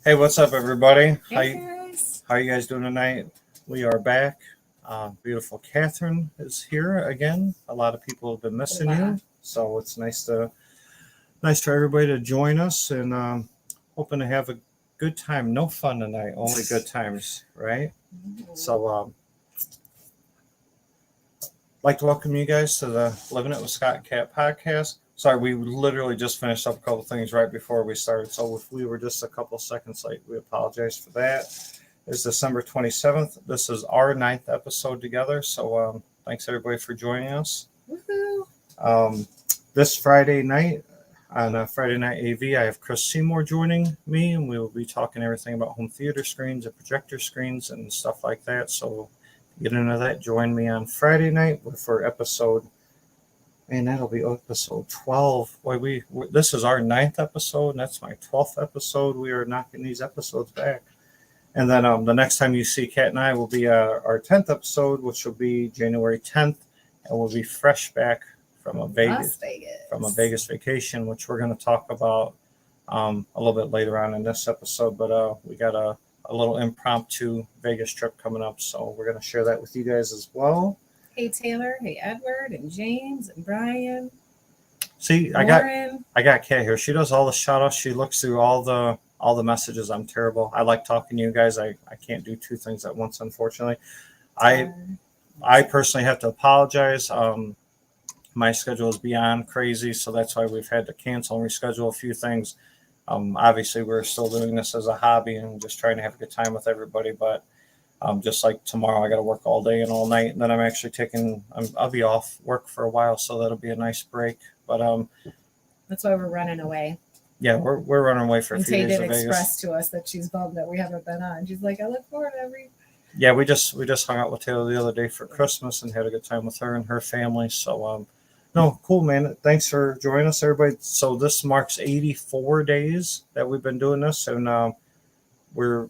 Hey, what's up, everybody? Hey guys. How you guys doing tonight? We are back. Beautiful Catherine is here again. A lot of people have been missing Hola. you, so it's nice for everybody to join us, and hoping to have a good time. No fun tonight, only good times, right? So, like to welcome you guys to the Living It with Scott and Cat podcast. Sorry, we literally just finished up a couple things right before we started, so if we were just a couple seconds late, we apologize for that. It's December 27th. This is our 9th episode together, so thanks everybody for joining us. Woohoo. This Friday night, on Friday Night AV, I have Chris Seymour joining me, and we will be talking everything about home theater screens and projector screens and stuff like that. So get into that. Join me on Friday night for episode, and that'll be episode 12. Boy, this is our 9th episode, and that's my 12th episode. We are knocking these episodes back. And then the next time you see Kat and I will be our 10th episode, which will be January 10th, and we'll be fresh back from a Vegas vacation, which we're going to talk about a little bit later on in this episode. But we got a little impromptu Vegas trip coming up, so we're going to share that with you guys as well. Hey Taylor, hey Edward, and James, and Brian. See, Lauren. I got Kat here. She does all the shout outs. She looks through all the messages. I'm terrible. I like talking to you guys. I can't do two things at once, unfortunately. I personally have to apologize. My schedule is beyond crazy, so that's why we've had to cancel and reschedule a few things. Obviously, we're still doing this as a hobby and just trying to have a good time with everybody. But just like tomorrow, I got to work all day and all night, and then I'm actually I'll be off work for a while, so that'll be a nice break. But that's why we're running away. Yeah, we're running away for a few days. Tay did express to us that she's bummed that we haven't been on. She's like, I look forward to every. Yeah, we just hung out with Taylor the other day for Christmas and had a good time with her and her family. So no, cool, man. Thanks for joining us, everybody. So this marks 84 days that we've been doing this, and we're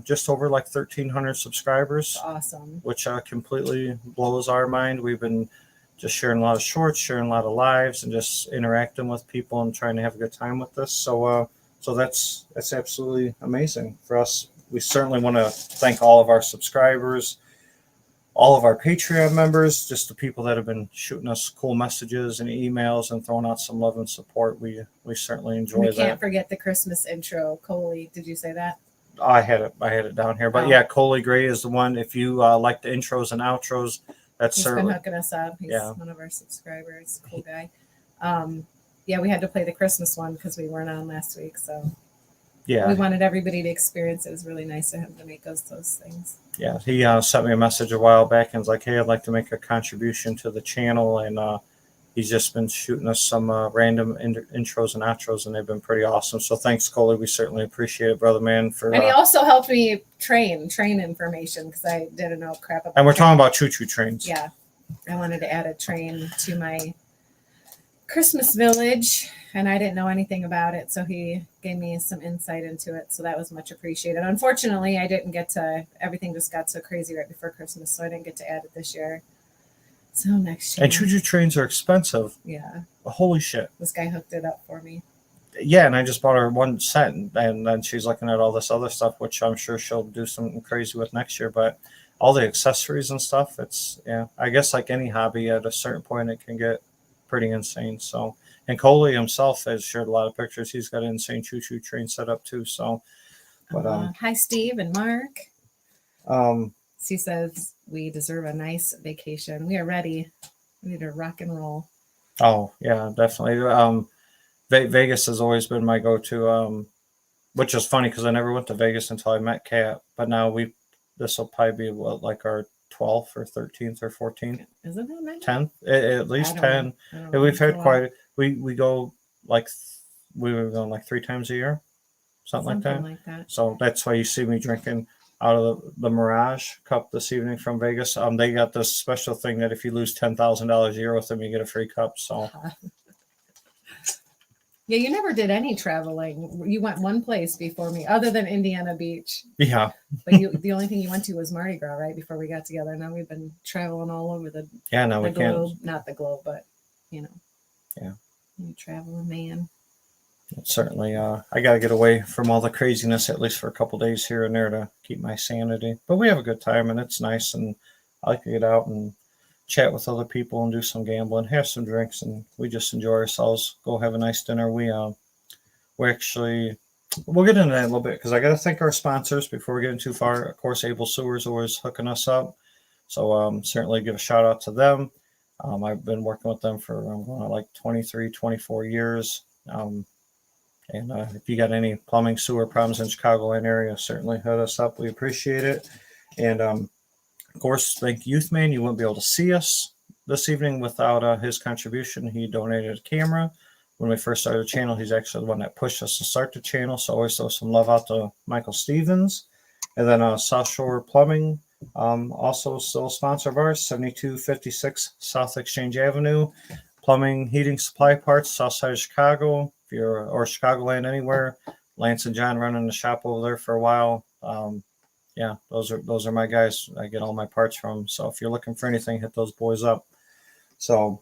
just over like 1,300 subscribers. Awesome. Which completely blows our mind. We've been just sharing a lot of shorts, sharing a lot of lives, and just interacting with people and trying to have a good time with this. So that's absolutely amazing for us. We certainly want to thank all of our subscribers, all of our Patreon members, just the people that have been shooting us cool messages and emails and throwing out some love and support. We certainly enjoy that. We can't forget the Christmas intro. Coley, did you say that? I had it down here, but yeah, Coley Gray is the one. If you like the intros and outros, he's been hooking us up. He's one of our subscribers. Cool guy. Yeah, we had to play the Christmas one because we weren't on last week, so yeah, we wanted everybody to experience it. It was really nice of him to make us those things. Yeah, he sent me a message a while back and was like, "Hey, I'd like to make a contribution to the channel," and he's just been shooting us some random intros and outros, and they've been pretty awesome. So thanks, Coley. We certainly appreciate it, brother man. And he also helped me train information because I didn't know crap about. And we're talking about choo-choo trains. Yeah, I wanted to add a train to my Christmas village, and I didn't know anything about it, so he gave me some insight into it. So that was much appreciated. Unfortunately, I didn't get to. Everything just got so crazy right before Christmas, so I didn't get to add it this year. So next year. And choo-choo trains are expensive. Yeah. Holy shit. This guy hooked it up for me. Yeah, and I just bought her one set, and then she's looking at all this other stuff, which I'm sure she'll do something crazy with next year. But all the accessories and stuff, I guess like any hobby, at a certain point, it can get pretty insane. So, and Coley himself has shared a lot of pictures. He's got an insane choo-choo train set up too. So, but hi, Steve and Mark. She says we deserve a nice vacation. We are ready. We need to rock and roll. Oh yeah, definitely. Vegas has always been my go-to. Which is funny because I never went to Vegas until I met Kat. But now this will probably be like our 12th or 13th or 14th. Isn't that many? 10th, at least 10. And we've had we go like we were going like 3 times a year, something like that. So that's why you see me drinking out of the Mirage cup this evening from Vegas. They got this special thing that if you lose $10,000 a year with them, you get a free cup. So yeah, you never did any traveling. You went one place before me, other than Indiana Beach. Yeah, but the only thing you went to was Mardi Gras, right? Before we got together. Now we've been traveling all over the now we globe. Can't. Not the globe, but you know. Yeah, you traveling man. certainly, I got to get away from all the craziness at least for a couple days here and there to keep my sanity. But we have a good time and it's nice, and I like to get out and chat with other people and do some gambling, have some drinks, and we just enjoy ourselves. Go have a nice dinner. We actually we'll get into that a little bit because I got to thank our sponsors before we get in too far. Of course, Able Sewers always hooking us up, so certainly give a shout out to them. I've been working with them for like 23, 24 years. And if you got any plumbing sewer problems in Chicagoland area, certainly hit us up. We appreciate it. And of course, thank Youthman. You wouldn't be able to see us this evening without his contribution. He donated a camera when we first started the channel. He's actually the one that pushed us to start the channel. So always throw some love out to Michael Stevens. And then South Shore Plumbing, also still a sponsor of ours, 7256 South Exchange Avenue. Plumbing, heating, supply parts, south side of Chicago. If you're or Chicagoland anywhere, Lance and John running the shop over there for a while. Yeah, those are my guys. I get all my parts from. So if you're looking for anything, hit those boys up. So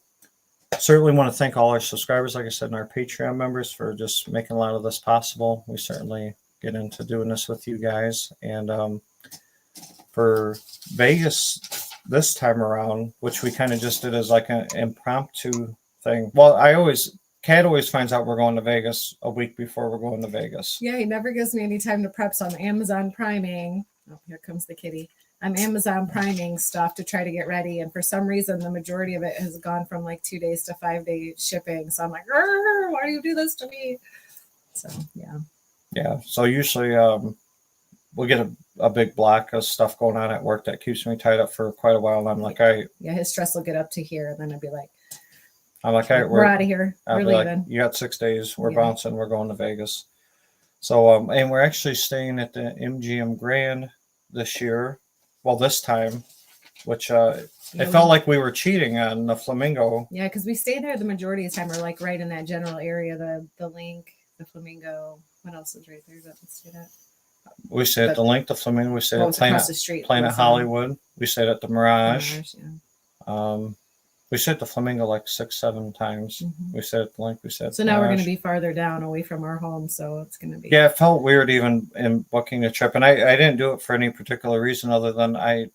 certainly want to thank all our subscribers, like I said, and our Patreon members for just making a lot of this possible. We certainly get into doing this with you guys. And for Vegas this time around, which we kind of just did as like an impromptu thing. Well, Kat always finds out we're going to Vegas a week before we're going to Vegas. Yeah, he never gives me any time to prep, so I'm Amazon priming. Oh, here comes the kitty. I'm Amazon priming stuff to try to get ready, and for some reason, the majority of it has gone from like 2 days to 5 day shipping. So I'm like, why do you do this to me? So yeah. So usually we'll get a big block of stuff going on at work that keeps me tied up for quite a while. And I'm like, his stress will get up to here, and then I'd be like, all right, we're out of here. We're leaving. Like, you got 6 days. We're bouncing. We're going to Vegas. So, and we're actually staying at the MGM Grand this year. Well, this time, which it felt like we were cheating on the Flamingo. Yeah, because we stay there the majority of the time. We're like right in that general area, the Link, the Flamingo. What else is right there that we stayed at? We stayed at the Link, the Flamingo. We stayed at Planet Hollywood. We stayed at the Mirage. We stayed at the Flamingo like 6-7 times. Mm-hmm. We stayed at the Link. We stayed. So now we're going to be farther down, away from our home. So it's going to be. Yeah, it felt weird even in booking the trip, and I didn't do it for any particular reason other than I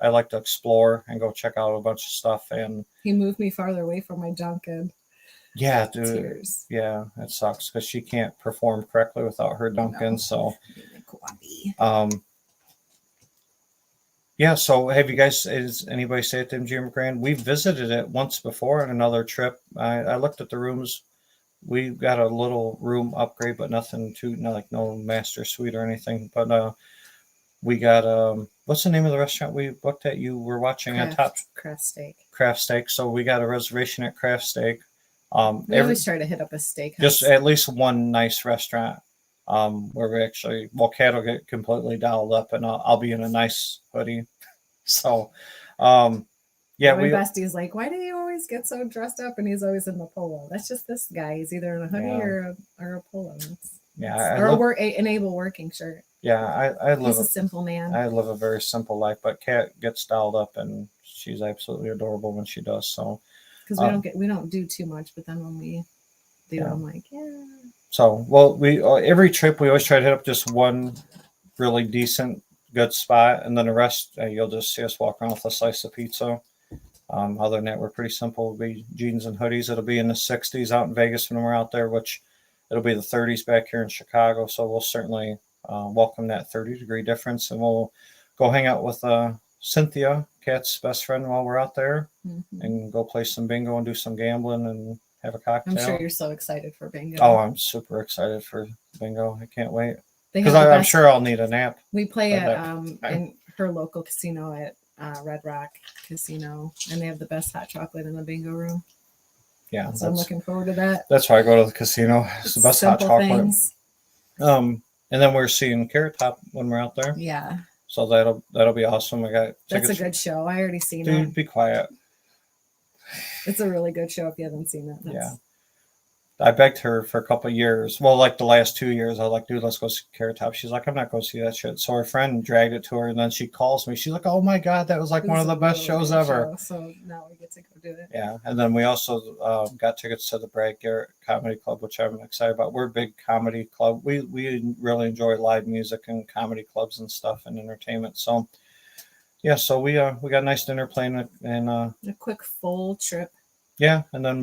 like to explore and go check out a bunch of stuff. And he moved me farther away from my Dunkin'. Yeah, dude. Tears. Yeah, it sucks because she can't perform correctly without her Dunkin'. So, yeah. So, have you guys? Is anybody stay at the MGM Grand? We visited it once before on another trip. I looked at the rooms. We got a little room upgrade, but nothing too, like no master suite or anything. But we got what's the name of the restaurant we booked at? You were watching on top. Craft Steak. Craft Steak. So we got a reservation at Craft Steak. We always try to hit up a steakhouse. Just at least one nice restaurant where we actually, Kat will get completely dialed up and I'll be in a nice hoodie. So, yeah. My bestie's like, why do you always get so dressed up? And he's always in the polo. That's just this guy. He's either in a hoodie or a polo. Or an able working shirt. Yeah, he's a simple man. I live a very simple life, but Kat gets dialed up and she's absolutely adorable when she does. So. Because we don't do too much, but then when we do, I'm like, yeah. So, well, we every trip we always try to hit up just one really decent, good spot, and then the rest you'll just see us walk around with a slice of pizza. Other than that, we're pretty simple. It'll be jeans and hoodies. It'll be in the 60s out in Vegas when we're out there, which it'll be the 30s back here in Chicago. So we'll certainly welcome that 30-degree difference, and we'll go hang out with Cynthia, Kat's best friend, while we're out there, and go play some bingo and do some gambling and have a cocktail. I'm sure you're so excited for bingo. Oh, I'm super excited for bingo. I can't wait. Because I'm sure I'll need a nap. We play at in her local casino at Red Rock Casino, and they have the best hot chocolate in the bingo room. Yeah. So I'm looking forward to that. That's why I go to the casino. It's the best hot chocolate. Things. And then we're seeing Carrot Top when we're out there. Yeah. So that'll be awesome. I got That's a good show. I already seen it. Dude, be quiet. It's a really good show if you haven't seen it. Yeah. I begged her for a couple of years. Well, like the last 2 years, I was like, dude, let's go see Carrot Top. She's like, I'm not going to see that shit. So her friend dragged it to her, and then she calls me. She's like, oh my God, that was like It one was of the a best really shows good ever. show, so now we get to go do it. Yeah. And then we also got tickets to the Brad Garrett Comedy Club, which I'm excited about. We're a big comedy club. We really enjoy live music and comedy clubs and stuff and entertainment. So, yeah, so we got a nice dinner plane and A quick full trip. yeah, and then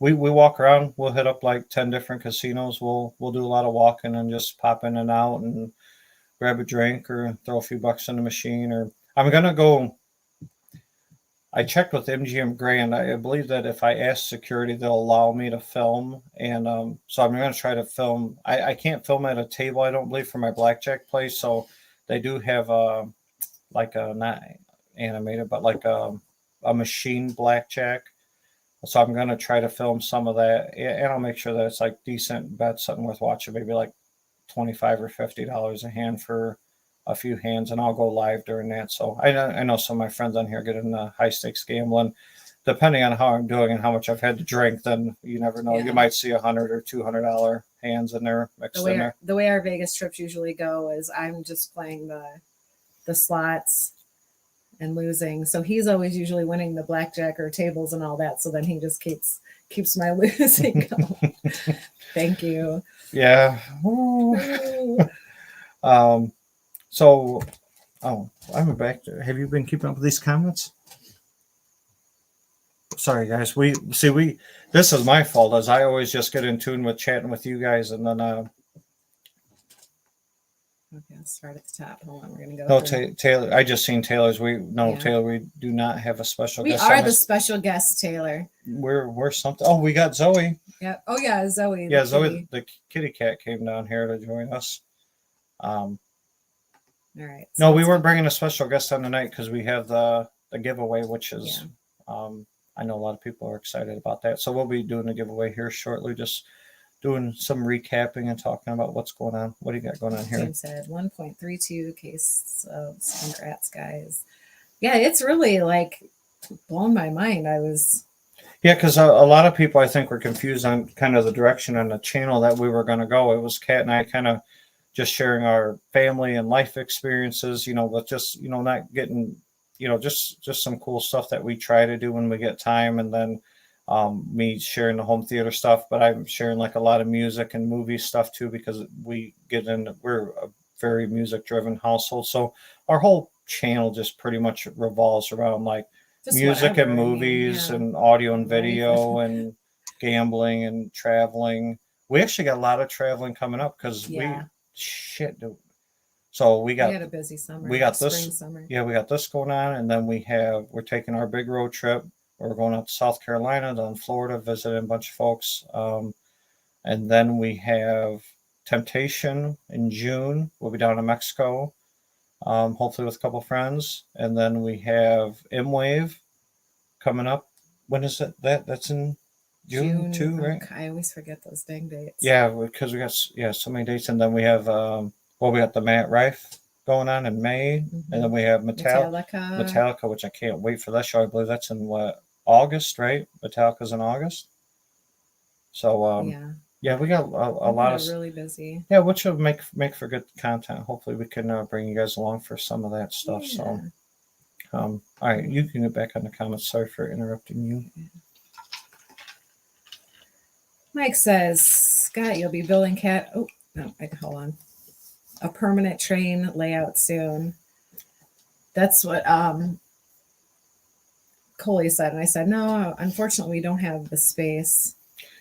we walk around. We'll hit up like 10 different casinos. We'll do a lot of walking and just pop in and out and grab a drink or throw a few bucks in the machine. Or I'm gonna go. I checked with MGM Grand. I believe that if I ask security, they'll allow me to film, and so I'm gonna try to film. I can't film at a table. I don't believe for my blackjack place. So they do have like a not animated, but like a machine blackjack. So I'm gonna try to film some of that, and I'll make sure that it's like decent bets, something worth watching. Maybe like $25 or $50 a hand for a few hands, and I'll go live during that. So I know some of my friends on here get into high stakes gambling. Depending on how I'm doing and how much I've had to drink, then you never know. Yeah. You might see $100 or $200 hands in there mixed in there. The way our Vegas trips usually go is I'm just playing the slots and losing. So he's always usually winning the blackjack or tables and all that. So then he just keeps my losing going. Thank you. Yeah. So, I'm back. Have you been keeping up with these comments? Sorry, guys. This is my fault, as I always just get in tune with chatting with you guys, and then Okay, I'll start at the top. Hold on, we're gonna go. no, through. Taylor. I just seen Taylor's. Yeah. Taylor. We do not have a special We guest. are the special guest, Taylor. We're something. Oh, we got Zoe. Yeah. Oh yeah, Zoe. Yeah, the Zoe, kitty. the kitty cat came down here to join us. All right. No, we weren't bringing a special guest on tonight because we have the giveaway, which is, I know a lot of people are excited about that. So we'll be doing a giveaway here shortly, just doing some recapping and talking about what's going on. What do you got going on here? James said 1.32 case of congrats, guys. Yeah, it's really like blown my mind. Yeah, because a lot of people, I think, were confused on kind of the direction on the channel that we were going to go. It was Kat and I kind of just sharing our family and life experiences, but just, not getting, just some cool stuff that we try to do when we get time. And then me sharing the home theater stuff, but I'm sharing like a lot of music and movie stuff too, because we're a very music driven household. So our whole channel just pretty much revolves around like just music whatever, and movies and audio and video and gambling and traveling. We actually got a lot of traveling coming up because dude. So we had a busy summer. We got spring, this. Summer. Yeah, we got this going on, and then we're taking our big road trip. We're going out to South Carolina, then Florida, visiting a bunch of folks, and then we have Temptation in June. We'll be down in Mexico, hopefully with a couple friends, and then we have M-Wave coming up. When is it? That's in June too, right? I always forget those dang dates. Yeah, because we got so many dates, and then we have we got the Matt Rife going on in May, and then we have Metallica, which I can't wait for that show. I believe that's in August, right? Metallica's in August. So yeah, we got a lot of really busy. Yeah, which will make for good content. Hopefully, we can bring you guys along for some of that stuff. Yeah. So, all right, you can get back on the comments. Sorry for interrupting you. Mike says, Scott, you'll be building hold on. A permanent train layout soon. That's what Coley said. And I said, no, unfortunately, we don't have the space.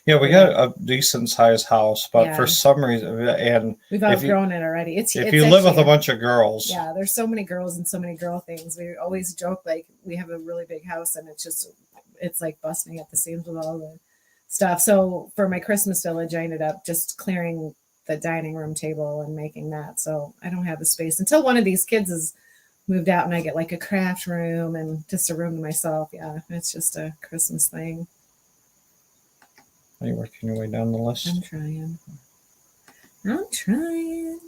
Yeah, we got a decent sized house, but for some reason, and we've outgrown it already. If you live with a bunch of girls. Yeah, there's so many girls and so many girl things. We always joke like we have a really big house and it's like busting at the seams with all the stuff. So for my Christmas village, I ended up just clearing the dining room table and making that. So I don't have the space until one of these kids is moved out and I get like a craft room and just a room to myself. Yeah, it's just a Christmas thing. Are you working your way down the list? I'm trying.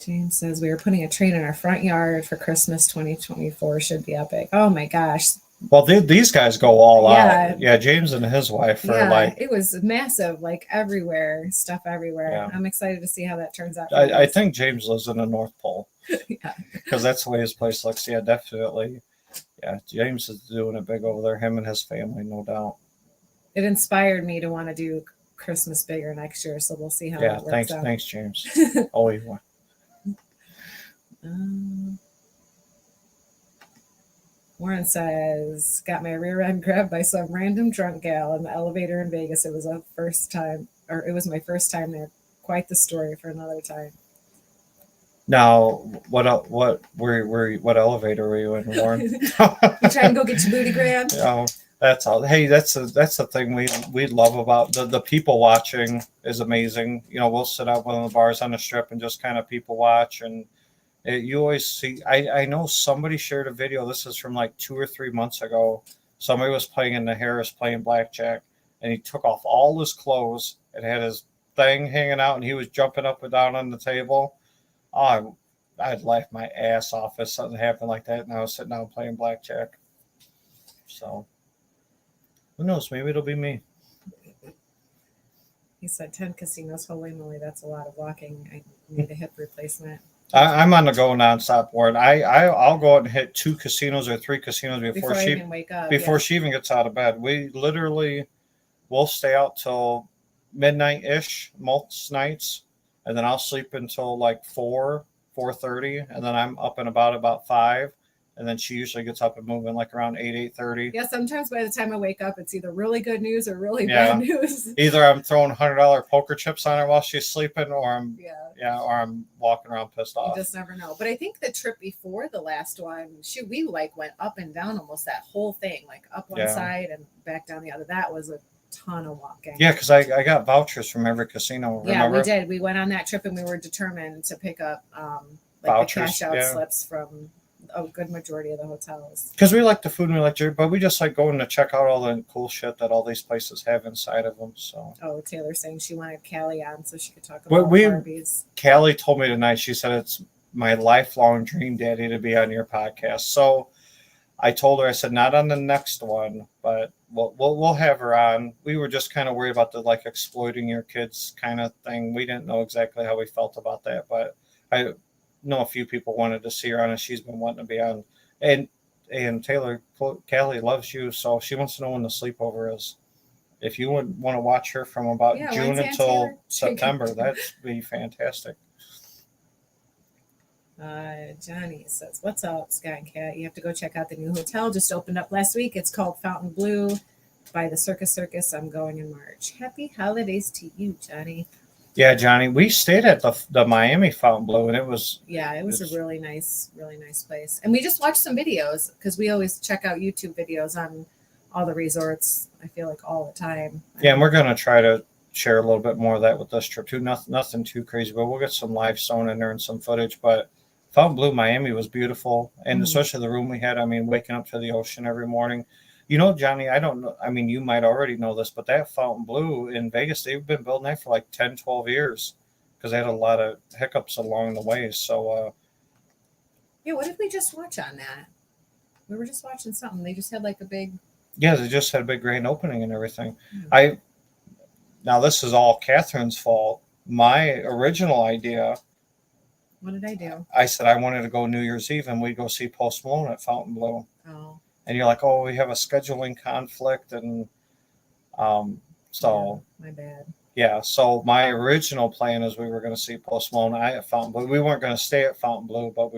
James says we were putting a train in our front yard for Christmas 2024. Should be epic. Oh my gosh. Well, these guys go all Yeah. out. Yeah, James and his wife are Yeah, like, it was massive, like everywhere, stuff everywhere. Yeah. I'm excited to see how that turns out. For you I guys. think James lives in the North Pole Yeah. because that's the way his place looks. Yeah, definitely. Yeah, James is doing it big over there. Him and his family, no doubt. It inspired me to want to do Christmas bigger next year, so we'll see how Yeah, that works out. thanks, James. Oh, you want. Warren says, got my rear end grabbed by some random drunk gal in the elevator in Vegas. It was my first time there. Quite the story for another time. Now, what elevator were you in, Warren? You trying to go get your booty grabbed? That's all. Hey, that's the thing we love about the people watching is amazing. We'll sit out one of the bars on the strip and just kind of people watch, and you always see. I know somebody shared a video. This is from like 2 or 3 months ago. Somebody was playing in the Harris playing blackjack, and he took off all his clothes and had his thing hanging out, and he was jumping up and down on the table. Oh, I'd laugh my ass off if something happened like that, and I was sitting down playing blackjack. So, who knows? Maybe it'll be me. He said 10 casinos. Holy moly, that's a lot of walking. I need a hip replacement. I'm on the go nonstop, Warren. I'll go out and hit 2 casinos or 3 casinos before I she even wake up. she even gets out of bed. We literally will stay out till midnight ish most nights, and then I'll sleep until like 4:30, and then I'm up and about 5, and then she usually gets up and moving like around 8:30. Yeah, sometimes by the time I wake up, it's either really good news or really bad news. Either I'm throwing $100 poker chips on her while she's sleeping, or I'm or I'm walking around pissed off. You just never know. But I think the trip before the last one, we like went up and down almost that whole thing, like up one side and back down the other. That was a ton of walking. Yeah, because I got vouchers from every casino. Remember? Yeah, we did. We went on that trip and we were determined to pick up vouchers, the cash out slips from a good majority of the hotels. Because we like the food and we like Jerry, but we just like going to check out all the cool shit that all these places have inside of them. So. Oh, Taylor's saying she wanted Callie on so she could talk about Barbies. Callie told me tonight. She said it's my lifelong dream, Daddy, to be on your podcast. So I told her, I said, not on the next one, but we'll have her on. We were just kind of worried about the like exploiting your kids kind of thing. We didn't know exactly how we felt about that, but I know a few people wanted to see her on, and she's been wanting to be on. And Taylor, Callie loves you, so she wants to know when the sleepover is. If you would want to watch her from about June until September, that'd be fantastic. Johnny says, what's up, Sky and Cat? You have to go check out the new hotel. Just opened up last week. It's called Fountain Blue by the Circus. I'm going in March. Happy holidays to you, Johnny. Yeah, Johnny. We stayed at the Miami Fountain Blue, and it was a really nice place. And we just watched some videos because we always check out YouTube videos on all the resorts. I feel like all the time. Yeah, and we're gonna try to share a little bit more of that with this trip too. Nothing too crazy, but we'll get some live sewn in there and some footage. But Fountain Blue Miami was beautiful, and especially the room we had. I mean, waking up to the ocean every morning. Johnny, I don't know. I mean, you might already know this, but that Fountain Blue in Vegas, they've been building that for like 10, 12 years because they had a lot of hiccups along the way. So, what did we just watch on that? We were just watching something. They just had like a big. Yeah, they just had a big grand opening and everything. Mm-hmm. Now this is all Catherine's fault. My original idea. What did I do? I said I wanted to go New Year's Eve and we'd go see Post Malone at Fountain Blue. Oh. And you're like, oh, we have a scheduling conflict, and so my bad. Yeah, so my original plan is we were going to see Post Malone at Fountain Blue. We weren't going to stay at Fountain Blue, but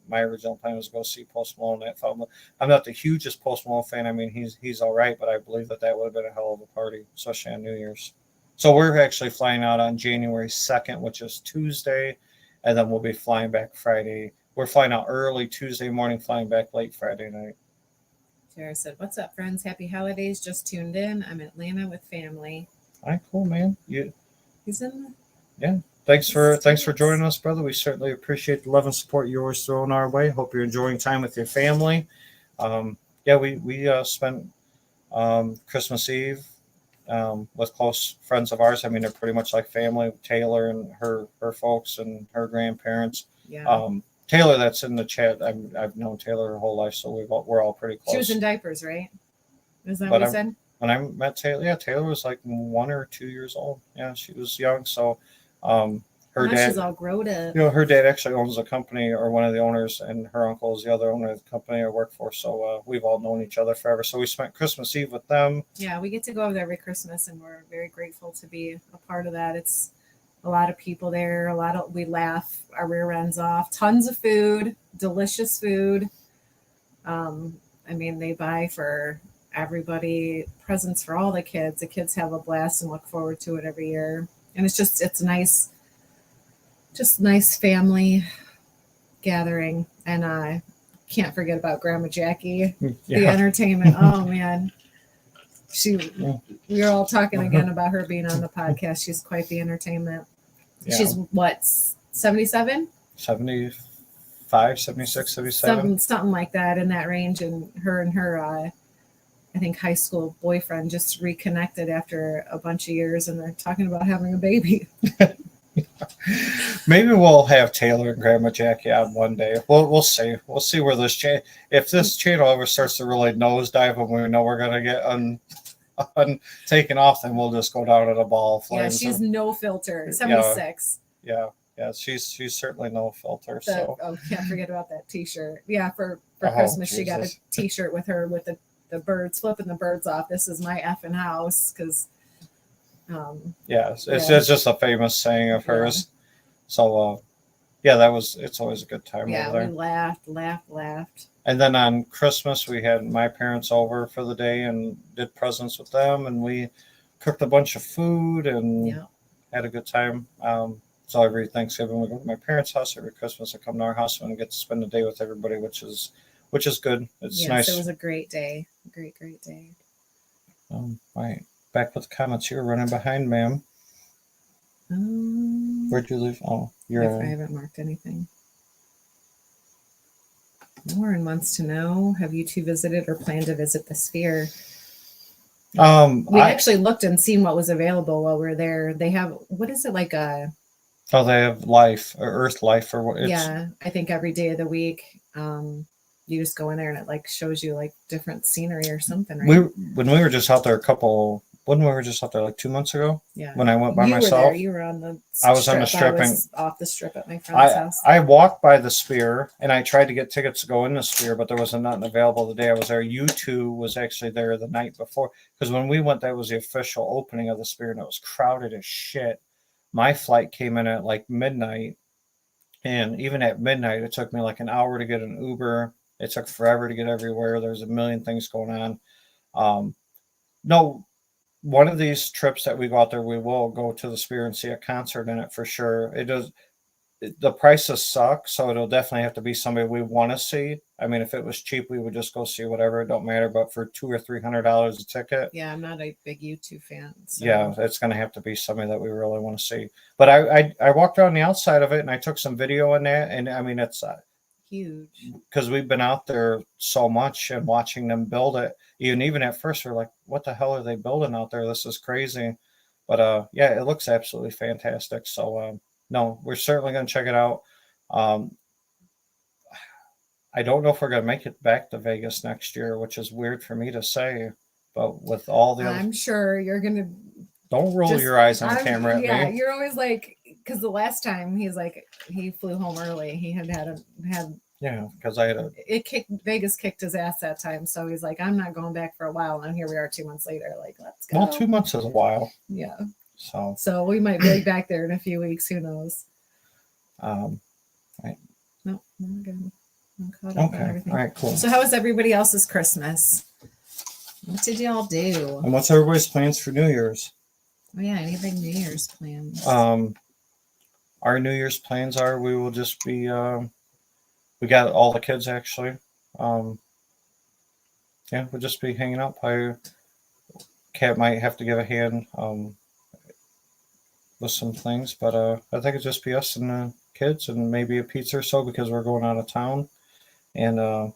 my original plan was to go see Post Malone at Fountain Blue. I'm not the hugest Post Malone fan. I mean, he's all right, but I believe that would have been a hell of a party, especially on New Year's. So we're actually flying out on January 2nd, which is Tuesday, and then we'll be flying back Friday. We're flying out early Tuesday morning, flying back late Friday night. Jared said, what's up, friends? Happy holidays. Just tuned in. I'm in Atlanta with family. All right, cool, man. He's in the... Yeah. Thanks for joining us, brother. We certainly appreciate the love and support you're always throwing our way. Hope you're enjoying time with your family. We spent Christmas Eve with close friends of ours. I mean, they're pretty much like family. Taylor and her folks and her grandparents. Yeah. Taylor, that's in the chat. I've known Taylor her whole life, so we're all pretty close. She was in diapers, right? Is that But what you said? When I met Taylor, yeah, Taylor was like 1 or 2 years old. Yeah, she was young. So, her now dad, she's all grown up. her dad actually owns a company, or one of the owners, and her uncle is the other owner of the company I work for. So, we've all known each other forever. So we spent Christmas Eve with them. Yeah, we get to go over there every Christmas, and we're very grateful to be a part of that. It's a lot of people there. We laugh our rear ends off. Tons of food, delicious food. I mean, they buy for everybody presents for all the kids. The kids have a blast and look forward to it every year. And it's nice, just nice family gathering. And I can't forget about Grandma Jackie, the entertainment. Oh man. We were all talking again about her being on the podcast. She's quite the entertainment. Yeah. She's what, 77? 75, 76, 77? Something like that, in that range. And her, I think, high school boyfriend just reconnected after a bunch of years, and they're talking about having a baby. Maybe we'll have Taylor and Grandma Jackie on one day. We'll see. We'll see where this if this channel ever starts to really nosedive and we know we're gonna get taken off, then we'll just go down at a ball of flames. Yeah, she's no filter. 76. Yeah, she's certainly no filter. Can't forget about that T-shirt. Yeah, for Christmas, Jesus. She got a T-shirt with her with the birds, flipping the birds off. This is my effing house, because. It's just a famous saying of hers. So, it's always a good time over there. We laughed. And then on Christmas, we had my parents over for the day and did presents with them, and we cooked a bunch of food and had a good time. So every Thanksgiving we go to my parents' house. Every Christmas I come to our house and get to spend the day with everybody, which is good. It's nice. It was a great day. Great day. Right. Back with the comments. You're running behind, ma'am. Where'd you leave? Oh, I haven't marked anything. Lauren wants to know: have you two visited or plan to visit the Sphere? We actually looked and seen what was available while we were there. They have, what is it, like a? Oh, they have Life or Earth Life or what? I think every day of the week. You just go in there and it like shows you like different scenery or something, right? When we were just out there like 2 months ago. Yeah. When I went by myself. You were on the I was on the strip. I was off the strip at my friend's house. I walked by the Sphere and I tried to get tickets to go in the Sphere, but there wasn't nothing available the day I was there. U2 was actually there the night before, because when we went, that was the official opening of the Sphere, and it was crowded as shit. My flight came in at like midnight, and even at midnight, it took me like an hour to get an Uber. It took forever to get everywhere. There's a million things going on. No, one of these trips that we go out there, we will go to the Sphere and see a concert in it for sure. The prices suck, so it'll definitely have to be somebody we want to see. I mean, if it was cheap, we would just go see whatever. It don't matter. But for $200 or $300 a ticket, yeah, I'm not a big U2 fan. So. Yeah, it's going to have to be somebody that we really want to see. But I walked around the outside of it and I took some video in that, and I mean it's huge, because we've been out there so much and watching them build it. Even at first we're like, what the hell are they building out there? This is crazy. But it looks absolutely fantastic. So no, we're certainly going to check it out. I don't know if we're going to make it back to Vegas next year, which is weird for me to say, but with all the I'm sure you're going to. Don't roll your eyes on the camera at me. Yeah, you're always like, because the last time he flew home early. He had because I had Vegas kicked his ass that time, so he's like, I'm not going back for a while. And here we are 2 months later, like, let's go. Well, 2 months is a while. Yeah. So we might be back there in a few weeks. Who knows? Right. No, I'm good. I'm caught up on everything. All right, cool. So how was everybody else's Christmas? What did y'all do? And what's everybody's plans for New Year's? Oh yeah, any big New Year's plans? Our New Year's plans are we will just be we got all the kids actually. We'll just be hanging out. Probably Kat might have to give a hand with some things, but I think it'll just be us and the kids and maybe a pizza or so because we're going out of town. And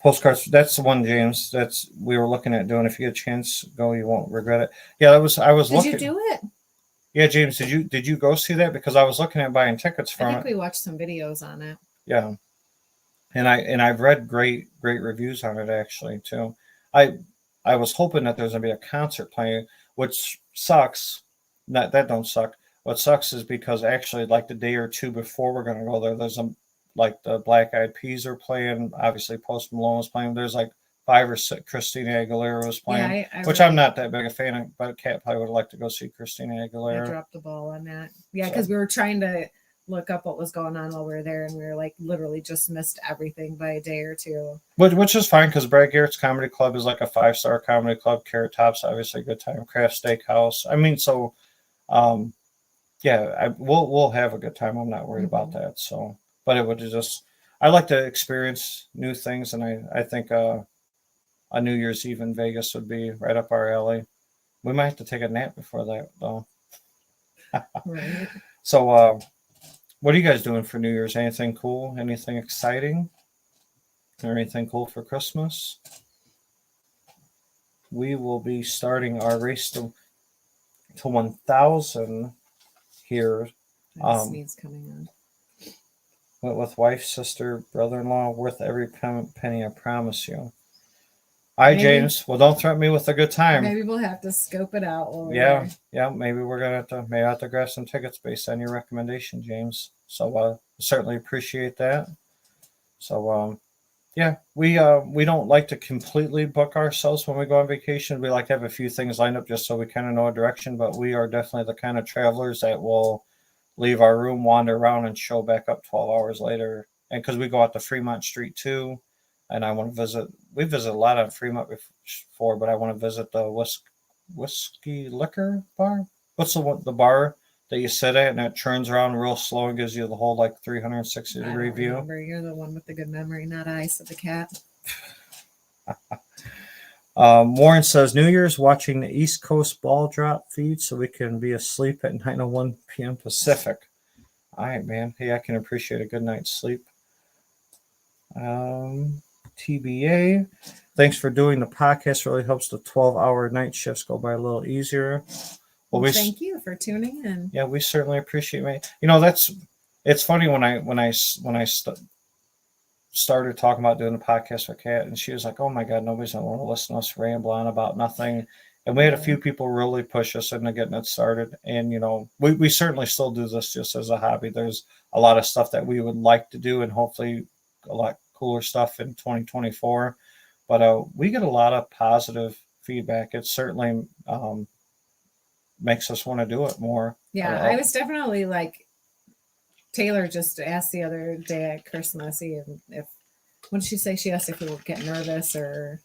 postcards, that's the one, James, that's we were looking at doing. If you get a chance, go, you won't regret it. Yeah, I was looking. Did you do it? Yeah, James, did you go see that? Because I was looking at buying tickets from it. I think we watched some videos on it. Yeah. and I've read great reviews on it actually too. I I was hoping that there's gonna be a concert playing, which sucks. Not that don't suck. What sucks is because actually like the day or two before we're gonna go there, there's a like the Black Eyed Peas are playing. Obviously, Post Malone was playing. There's like five or six. Christina Aguilera was Yeah, playing, I which I'm really not that big a fan of. But Cat probably would like to go see Christina I Aguilera. dropped the ball on that. Yeah, So, because we were trying to look up what was going on while we were there, and we were like literally just missed everything by a day or two. which is fine because Brad Garrett's Comedy Club is like a 5-star comedy club. Carrot Top's obviously a good time. Craft Steakhouse. I mean, so um, yeah, we'll have a good time. I'm not worried about Mhm. that. So, but it would just I like to experience new things, and I think a New Year's Eve in Vegas would be right up our alley. We might have to take a nap before that though. Right. So, what are you guys doing for New Year's? Anything cool? Anything exciting? Or anything cool for Christmas? We will be starting our race to 1,000 here I have a um, sneeze coming on. with wife, sister, brother-in-law, worth every penny. I promise you. Hi, Maybe James. Well, don't threaten me with a good time. maybe we'll have to scope it out while we're Yeah, there. yeah. Maybe we're gonna have to grab some tickets based on your recommendation, James. So, certainly appreciate that. So, yeah, we don't like to completely book ourselves when we go on vacation. We like to have a few things lined up just so we kind of know a direction. But we are definitely the kind of travelers that will leave our room, wander around, and show back up 12 hours later. And because we go out to Fremont Street too, and I want to visit. We visit a lot on Fremont before, but I want to visit the whiskey liquor bar. What's the bar that you sit at and it turns around real slow and gives you the whole like 360 I degree don't view? remember. You're the one with the good memory, not I, said the cat. Warren says New Year's watching the East Coast ball drop feed so we can be asleep at 9:01 p.m. Pacific. All right, man. Hey, I can appreciate a good night's sleep. TBA. Thanks for doing the podcast. Really helps the 12-hour night shifts go by a little easier. Well, Well, thank you for tuning in. yeah, we certainly appreciate it. It's funny when I started talking about doing a podcast with Kat, and she was like, "Oh my God, nobody's gonna want to listen to us ramble on about nothing." And we had a few people really push us into getting it started. And we certainly still do this just as a hobby. There's a lot of stuff that we would like to do, and hopefully a lot cooler stuff in 2024. But we get a lot of positive feedback. It certainly makes us want to do it more. Yeah, I was definitely like Taylor just asked the other day at Christmas Eve if what did she say? She asked if we would get nervous or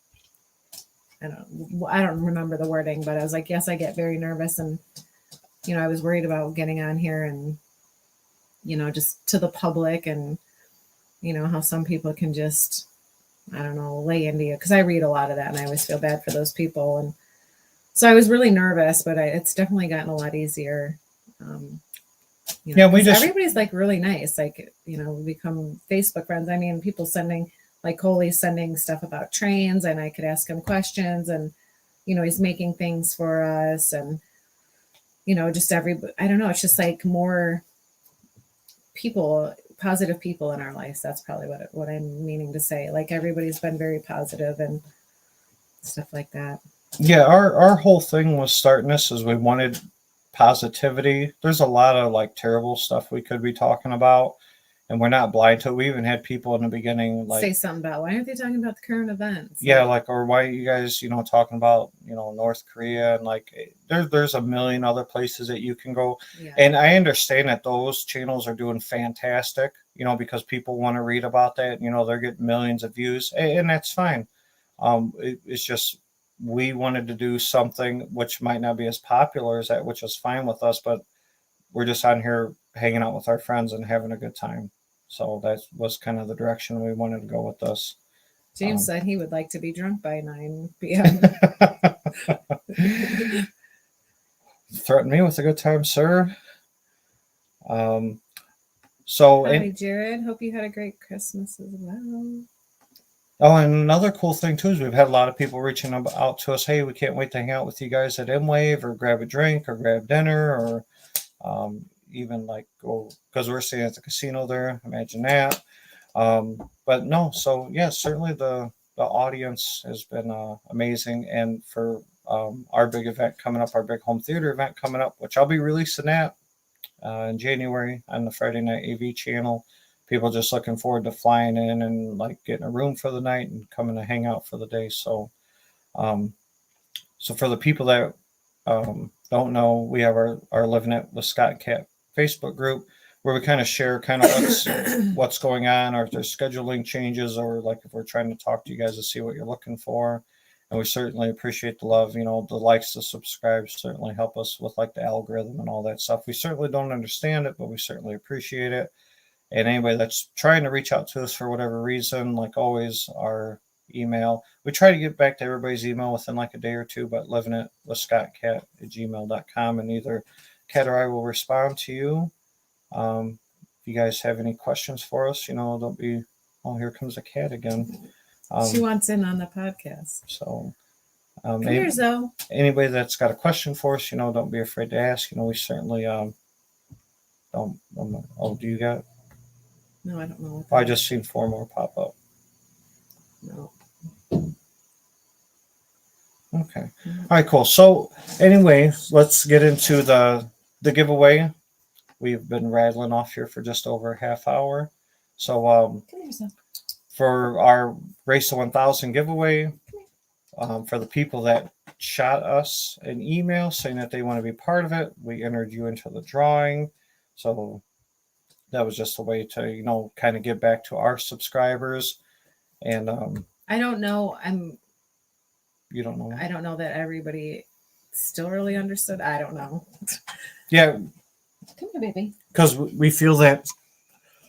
I don't remember the wording, but I was like, yes, I get very nervous, and I was worried about getting on here and just to the public, and how some people can just I don't know lay into you because I read a lot of that, and I always feel bad for those people, and so I was really nervous, but it's definitely gotten a lot easier. Yeah, everybody's like really nice. Like, we become Facebook friends. I mean, people sending like Coley's sending stuff about trains, and I could ask him questions, and he's making things for us, and just I don't know. It's just like more people, positive people in our lives. That's probably what I'm meaning to say. Like everybody's been very positive and stuff like that. Yeah, our whole thing was starting this is we wanted positivity. There's a lot of like terrible stuff we could be talking about, and we're not blind to it. We even had people in the beginning like say something about why aren't they talking about the current events? Yeah, like or why are you guys talking about North Korea and like there's a million other places that you can go. Yeah. And I understand that those channels are doing fantastic, because people want to read about that. They're getting millions of views, and that's fine. It's just we wanted to do something which might not be as popular as that, which is fine with us, but we're just on here hanging out with our friends and having a good time. So that was kind of the direction we wanted to go with this. James said he would like to be drunk by 9 p.m. Threaten me with a good time, sir. So Hi, Jared. Hope you had a great Christmas as well. Oh, and another cool thing too is we've had a lot of people reaching out to us. Hey, we can't wait to hang out with you guys at M-Wave or grab a drink or grab dinner or even like go because we're staying at the casino there. Imagine that. But no, so yeah, certainly the audience has been amazing, and for our big event coming up, our big home theater event coming up, which I'll be releasing that in January on the Friday Night AV channel. People just looking forward to flying in and like getting a room for the night and coming to hang out for the day. Um, so for the people that don't know, we have our Living It with Scott and Cat Facebook group where we kind of share kind of what's going on, or if there's scheduling changes, or like if we're trying to talk to you guys to see what you're looking for. And we certainly appreciate the love. You know, the likes, the subscribes certainly help us with like the algorithm and all that stuff. We certainly don't understand it, but we certainly appreciate it. And anybody that's trying to reach out to us for whatever reason, like always, our email. We try to get back to everybody's email within like a day or two, but living it with scottcat@gmail.com, and either Cat or I will respond to you. If you guys have any questions for us, don't be, oh, here comes a cat again. She wants in on the podcast. So, Come here, Zoe. Anybody that's got a question for us, don't be afraid to ask. We certainly don't. Oh, do you got? No, I don't know. I just seen 4 more pop up. No. Okay. All right, cool. So anyway, let's get into the giveaway. We've been rattling off here for just over a half hour. So for our Race to 1000 giveaway, for the people that shot us an email saying that they want to be part of it, we entered you into the drawing. So that was just a way to, kind of give back to our subscribers. And I don't know. You don't know? I don't know that everybody still really understood. I don't know. Yeah. Come here, baby. Because we feel that.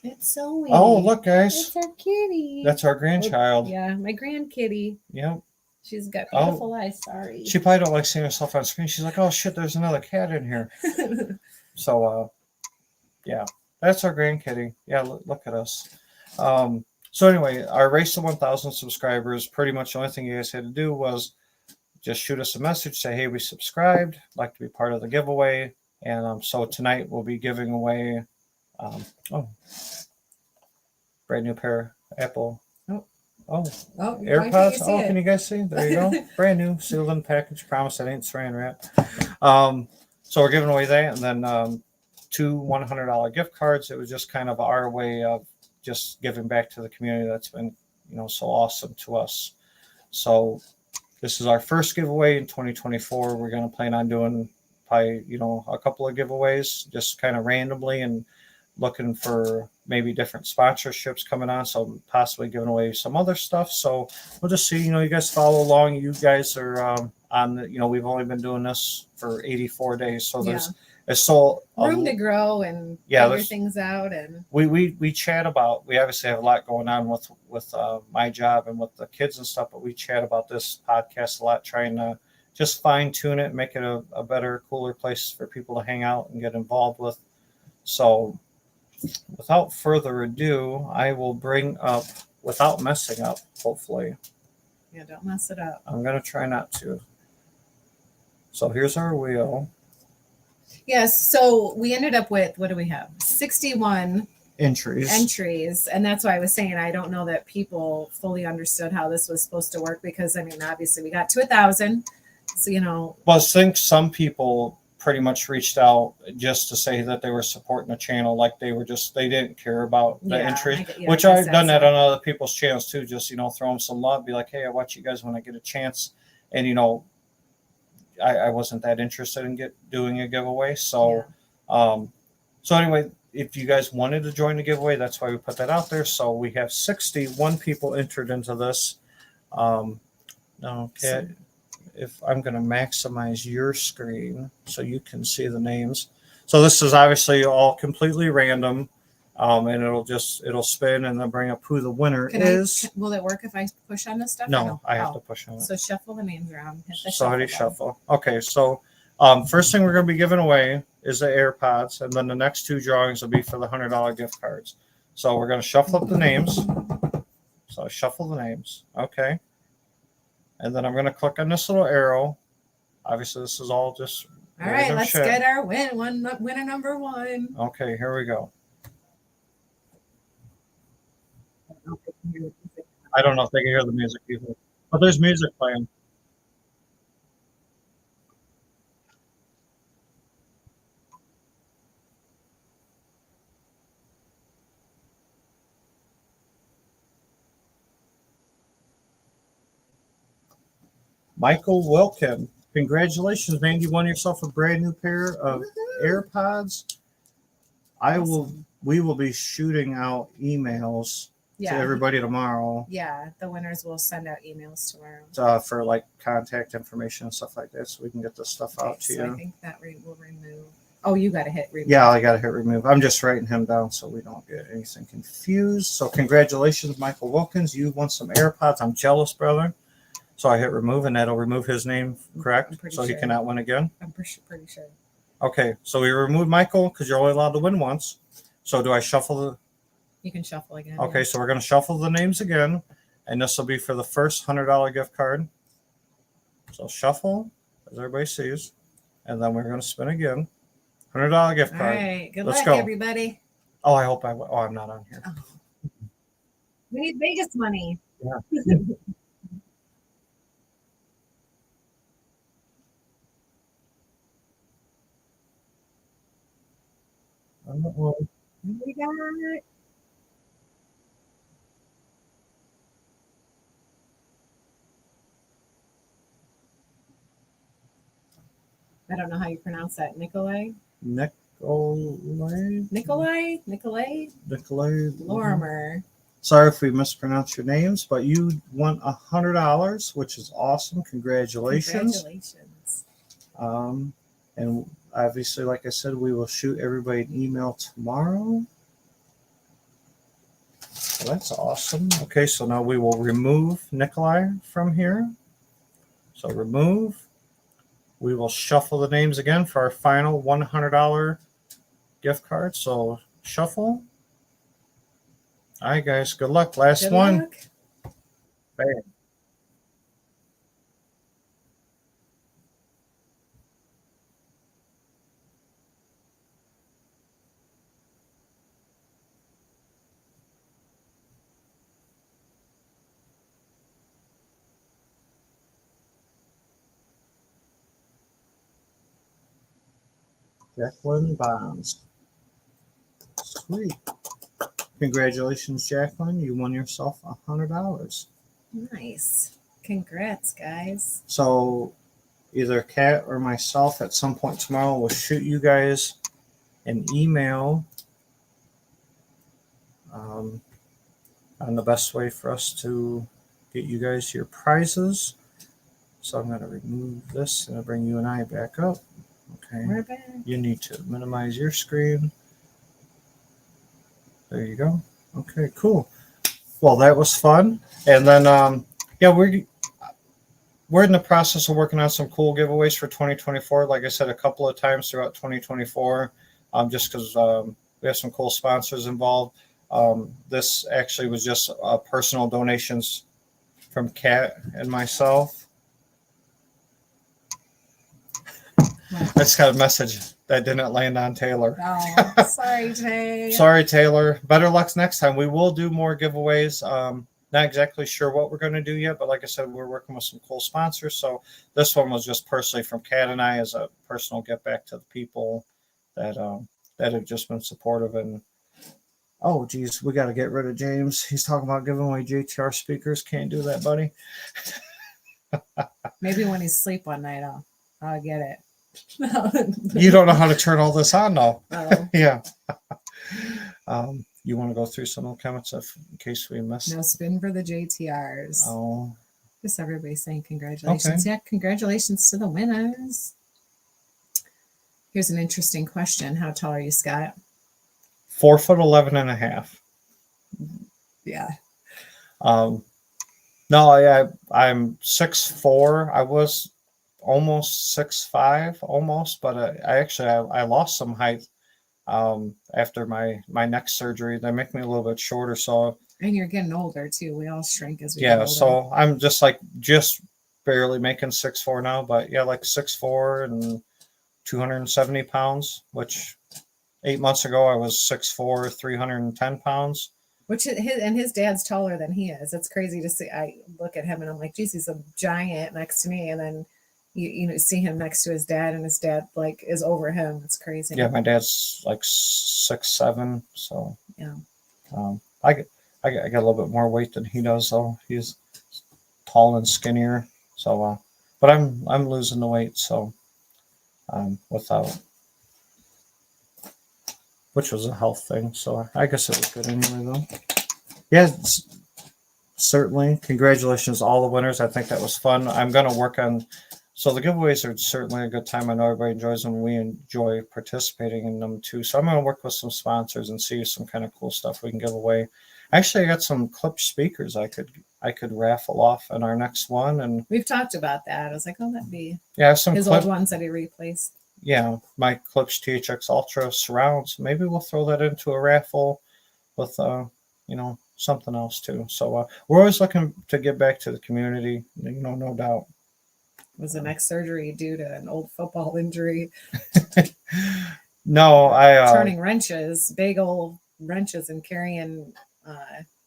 It's so weird. Oh, look, guys. It's our kitty. That's our grandchild. Yeah, my grandkitty. Yep. She's got beautiful eyes. Sorry. She probably don't like seeing herself on screen. She's like, oh, shit, there's another cat in here. So, yeah, that's our grandkitty. Yeah, look at us. So anyway, our Race to 1,000 subscribers, pretty much the only thing you guys had to do was just shoot us a message, say, hey, we subscribed, like to be part of the giveaway. And so tonight we'll be giving away, brand new pair of Apple. AirPods. Can you guys see? There you go. Brand new, sealed in package. Promise that ain't saran wrap. So we're giving away that, and then 2 $100 gift cards. It was just kind of our way of just giving back to the community that's been, so awesome to us. So this is our first giveaway in 2024. We're going to plan on doing probably, a couple of giveaways just kind of randomly, and looking for maybe different sponsorships coming on. So possibly giving away some other stuff. So we'll just see, you guys follow along. You guys are on the, we've only been doing this for 84 days. So there's so room to grow and figure things out. And we chat about, we obviously have a lot going on with my job and with the kids and stuff, but we chat about this podcast a lot, trying to just fine tune it, make it a better, cooler place for people to hang out and get involved with. So without further ado, I will bring up, without messing up, hopefully. Yeah, don't mess it up. I'm going to try not to. So here's our wheel. Yes, so we ended up with, what do we have? 61 entries. And that's why I was saying, I don't know that people fully understood how this was supposed to work, because, obviously we got to 1,000. So, Well, I think some people pretty much reached out just to say that they were supporting the channel, like they didn't care about the entries, which I've done that on other people's channels too, just throw them some love, be like, hey, I watch you guys when I get a chance. And I wasn't that interested in doing a giveaway. So so anyway, if you guys wanted to join the giveaway, that's why we put that out there. So we have 61 people entered into this. Okay. If I'm going to maximize your screen so you can see the names. So this is obviously all completely random, and it'll spin and then bring up who the winner is. Will it work if I push on this stuff? No, I have to push on it. So shuffle the names around. Shuffle. Okay, so first thing we're going to be giving away is the AirPods, and then the next 2 drawings will be for the $100 gift cards. So we're going to shuffle up the names. So shuffle the names. Okay. And then I'm going to click on this little arrow. Obviously, this is all just. All right, let's get our winner number 1. Okay, here we go. hear the music. I don't know if they can hear the music either. But there's music playing. Michael Wilkin, congratulations, man! You won yourself a brand new pair of AirPods. We will be shooting out emails to everybody tomorrow. Yeah, the winners will send out emails tomorrow. For like contact information and stuff like that, so we can get this stuff out to you. I think that will remove. Oh, you got to hit remove. Yeah, I got to hit remove. I'm just writing him down so we don't get anything confused. So congratulations, Michael Wilkins. You won some AirPods. I'm jealous, brother. So I hit remove, and that'll remove his name, correct? So he cannot win again? I'm pretty sure. Okay, so we removed Michael because you're only allowed to win once. So do I shuffle the... You can shuffle again. Okay, yeah. So we're going to shuffle the names again, and this will be for the first $100 gift card. So shuffle, as everybody sees, and then we're going to spin again. $100 gift card. All right, good Let's luck, go. Everybody. Oh, I hope oh, I'm not on here. Oh. We need Vegas money. Yeah. We got it. I don't know how you pronounce that. Nikolai? Lorimer. Sorry if we mispronounced your names, but you won $100, which is awesome. Congratulations. And obviously, like I said, we will shoot everybody an email tomorrow. So that's awesome. Okay, so now we will remove Nikolai from here. So remove. We will shuffle the names again for our final $100 gift card. So shuffle. All right, guys. Good luck. Last one. Luck. Bam. Jacqueline Bonds. Sweet. Congratulations, Jacqueline. You won yourself $100. Nice. Congrats, guys. So either Kat or myself at some point tomorrow will shoot you guys an email on the best way for us to get you guys your prizes. So I'm going to remove this and I'll bring you and I back up. Okay. We're back. You need to minimize your screen. There you go. Okay, cool. Well, that was fun. And then, yeah, we're in the process of working on some cool giveaways for 2024. Like I said, a couple of times throughout 2024, just because we have some cool sponsors involved. This actually was just personal donations from Kat and myself. I just got a message that didn't land on Taylor. Oh, sorry, Tay. Sorry, Taylor. Better luck next time. We will do more giveaways. Not exactly sure what we're going to do yet, but like I said, we're working with some cool sponsors. So this one was just personally from Kat and I as a personal get back to the people that have just been supportive. And oh, geez, we got to get rid of James. He's talking about giving away JTR speakers. Can't do that, buddy. Maybe when he's asleep one night, I'll get it. You don't know how to turn all this on, though. Oh. Yeah. You want to go through some of the comments in case we missed? No spin for the JTRs. Oh. Just everybody saying congratulations. Okay. Yeah, congratulations to the winners. Here's an interesting question. How tall are you, Scott? 4'11.5". Yeah. No, I'm 6'4". I was almost 6'5", almost, but I lost some height after my neck surgery. They make me a little bit shorter, so. And you're getting older too. We all shrink as we get older. So I'm just barely making 6'4" now, but yeah, like 6'4" and 270 pounds, which 8 months ago I was 6'4", 310 pounds. Which his dad's taller than he is. It's crazy to see. I look at him and I'm like, geez, he's a giant next to me. And then you see him next to his dad, and his dad like is over him. It's crazy. Yeah, my dad's like 6'7", so Yeah. I get a little bit more weight than he does, though. He's tall and skinnier, so but I'm losing the weight, so without, which was a health thing, so I guess it was good anyway, though. Yeah, certainly. Congratulations to all the winners. I think that was fun. I'm going to work on, so the giveaways are certainly a good time. I know everybody enjoys them. We enjoy participating in them too. So I'm going to work with some sponsors and see some kind of cool stuff we can give away. Actually, I got some clip speakers I could raffle off in our next one, and we've talked about that. I was like, oh, that'd be some his old ones that he replaced. Yeah, my Clips THX Ultra surrounds. Maybe we'll throw that into a raffle with something else too. So we're always looking to give back to the community. No doubt. Was the next surgery due to an old football injury? No, turning wrenches, big old wrenches, and carrying.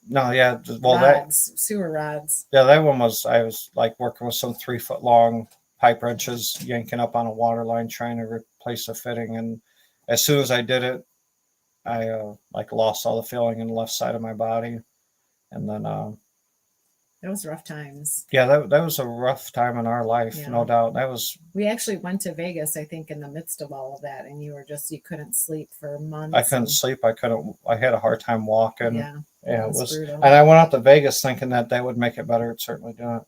No, yeah, well, sewer rods. Yeah, that one was. I was like working with some 3-foot long pipe wrenches, yanking up on a water line, trying to replace a fitting, and as soon as I did it, I like lost all the feeling in the left side of my body, and then that was rough times. Yeah, that was a rough time in our life, no doubt. That was. We actually went to Vegas, I think, in the midst of all of that, and you couldn't sleep for months. I couldn't sleep. I had a hard time walking. Yeah, it was brutal. And I went out to Vegas thinking that would make it better. It certainly didn't.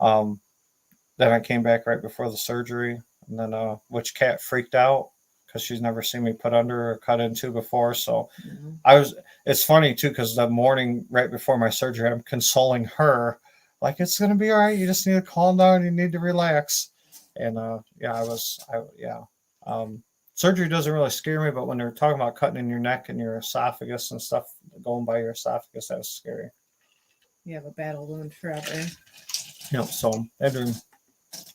Then I came back right before the surgery, and then which Kat freaked out because she's never seen me put under or cut into before. So it's funny too, because the morning right before my surgery, I'm consoling her, like, it's going to be all right. You just need to calm down. You need to relax. And surgery doesn't really scare me, but when they're talking about cutting in your neck and your esophagus and stuff going by your esophagus, that was scary. You have a battle wound forever. So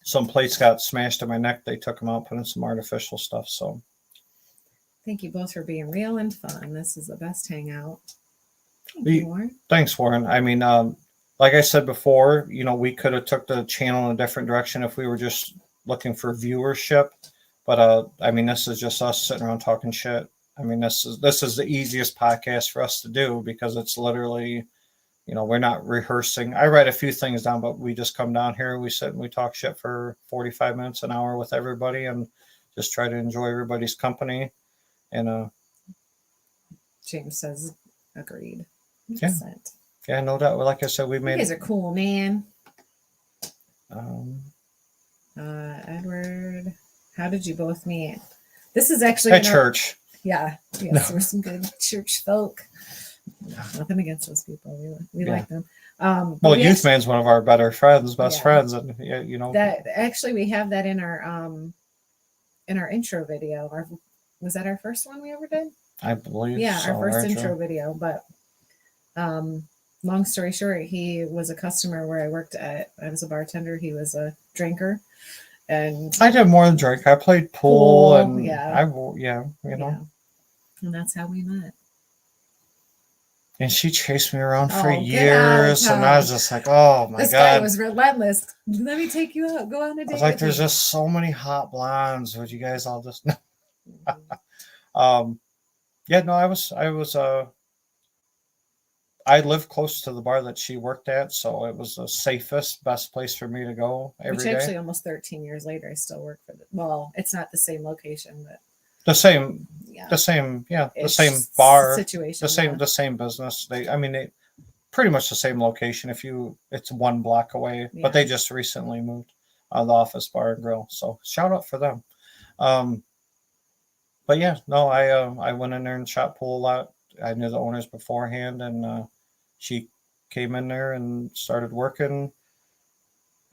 some plates got smashed in my neck. They took them out, put in some artificial stuff. So thank you both for being real and fun. This is the best hangout. Thank you, Warren. Thanks, Warren. I mean, like I said before, we could have took the channel in a different direction if we were just looking for viewership. But I mean, this is just us sitting around talking shit. I mean, this is the easiest podcast for us to do because it's literally, we're not rehearsing. I write a few things down, but we just come down here, we sit and we talk shit for 45 minutes, an hour with everybody, and just try to enjoy everybody's company. And James says, agreed. Yeah, no doubt. Like I said, we made. You guys are cool, man. Edward, how did you both meet? This is actually at church. Yes, we're some good church folk. Nothing against those people. We like them. Well, Youth Man's one of our better friends, best friends, and that actually we have that in our intro video. Was that our first one we ever did? I believe. Yeah, so, our first intro video. But long story short, he was a customer where I worked at. I was a bartender. He was a drinker, and I did more than drink. I played pool and and that's how we met. And she chased me around for years, and I was just like, "Oh my god!" This guy was relentless. Let me take you out. Go on a date. I was like, "There's just so many hot blondes. Would you guys all just?" I lived close to the bar that she worked at, so it was the safest, best place for me to go every day. Actually, almost 13 years later, I still work for it's not the same location, but the same bar situation, the same business. They pretty much the same location. It's 1 block away, but they just recently moved the Office Bar and Grill. So shout out for them. But yeah, no, I went in there and shot pool a lot. I knew the owners beforehand, and she came in there and started working.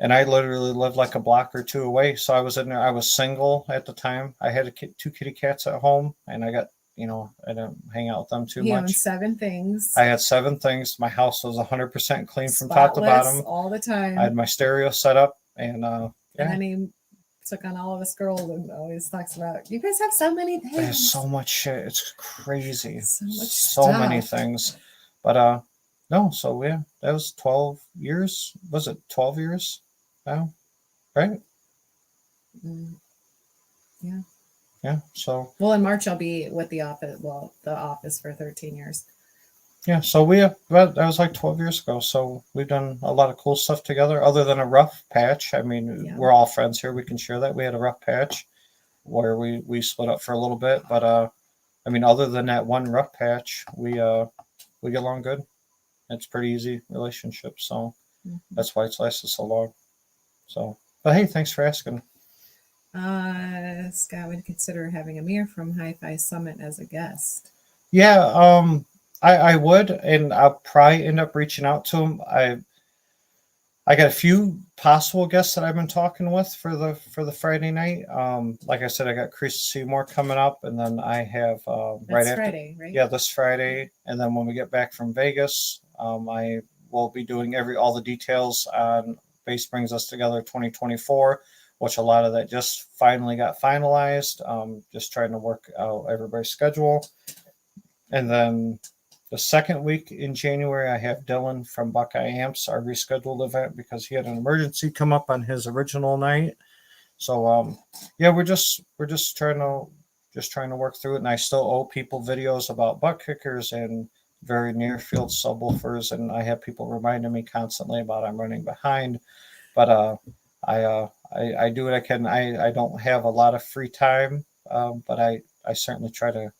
And I literally lived like a block or 2 away. So I was in there. I was single at the time. I had 2 kitty cats at home, and I got, I didn't hang out with them too much. You owned 7 things. I had 7 things. My house was 100% clean from top to bottom. All the time. I had my stereo set up, and And then he took on all of us girls and always talks about, you guys have so many things. There's so much shit. It's crazy. So many things. But no, so yeah, that was 12 years. Was it 12 years now? Right? Mm, yeah. Yeah. So Well, in March I'll be with the office. Well, the office for 13 years. yeah, so that was like 12 years ago. So we've done a lot of cool stuff together, other than a rough patch. I mean, Yeah. we're all friends here. We can share that. We had a rough patch where we split up for a little bit, but I mean, other than that one rough patch, we get along good. It's pretty easy relationship, so Mhm. that's why it's lasted so long. So, but hey, thanks for asking. Scott would consider having Amir from Hi-Fi Summit as a guest. Yeah, I would, and I'll probably end up reaching out to him. I got a few possible guests that I've been talking with for the Friday night. Like I said, I got Chris Seymour coming up, and then I have right That's after, Friday, right? yeah, this Friday, and then when we get back from Vegas, I will be doing all the details on Base Brings Us Together 2024, which a lot of that just finally got finalized. Just trying to work out everybody's schedule, and then the second week in January, I have Dylan from Buckeye Amps, our rescheduled event because he had an emergency come up on his original night. So yeah, we're just trying to work through it, and I still owe people videos about butt kickers and very near field subwoofers, and I have people reminding me constantly about I'm running behind, but I do what I can. I don't have a lot of free time, but I certainly try to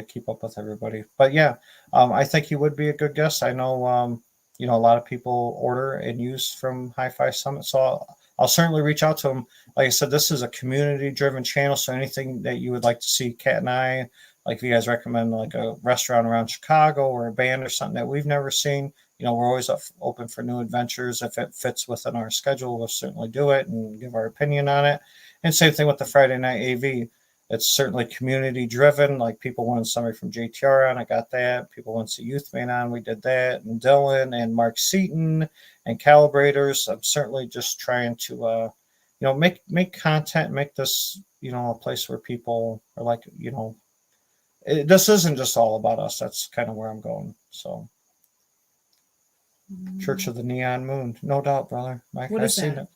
keep up with everybody. But yeah, I think he would be a good guest. I know a lot of people order and use from Hi-Fi Summit, so I'll certainly reach out to him. Like I said, this is a community driven channel, so anything that you would like to see Kat and I, like if you guys recommend like a restaurant around Chicago or a band or something that we've never seen, we're always open for new adventures. If it fits within our schedule, we'll certainly do it and give our opinion on it. And same thing with the Friday night AV. It's certainly community driven. Like people wanted somebody from JTR on, I got that. People want the youth man on, we did that. And Dylan and Mark Seaton and calibrators. I'm certainly just trying to make content, make this a place where people are like this isn't just all about us. That's kind of where I'm going. So Church of the Neon Moon, no doubt, brother. Mike, What I've is seen that? it.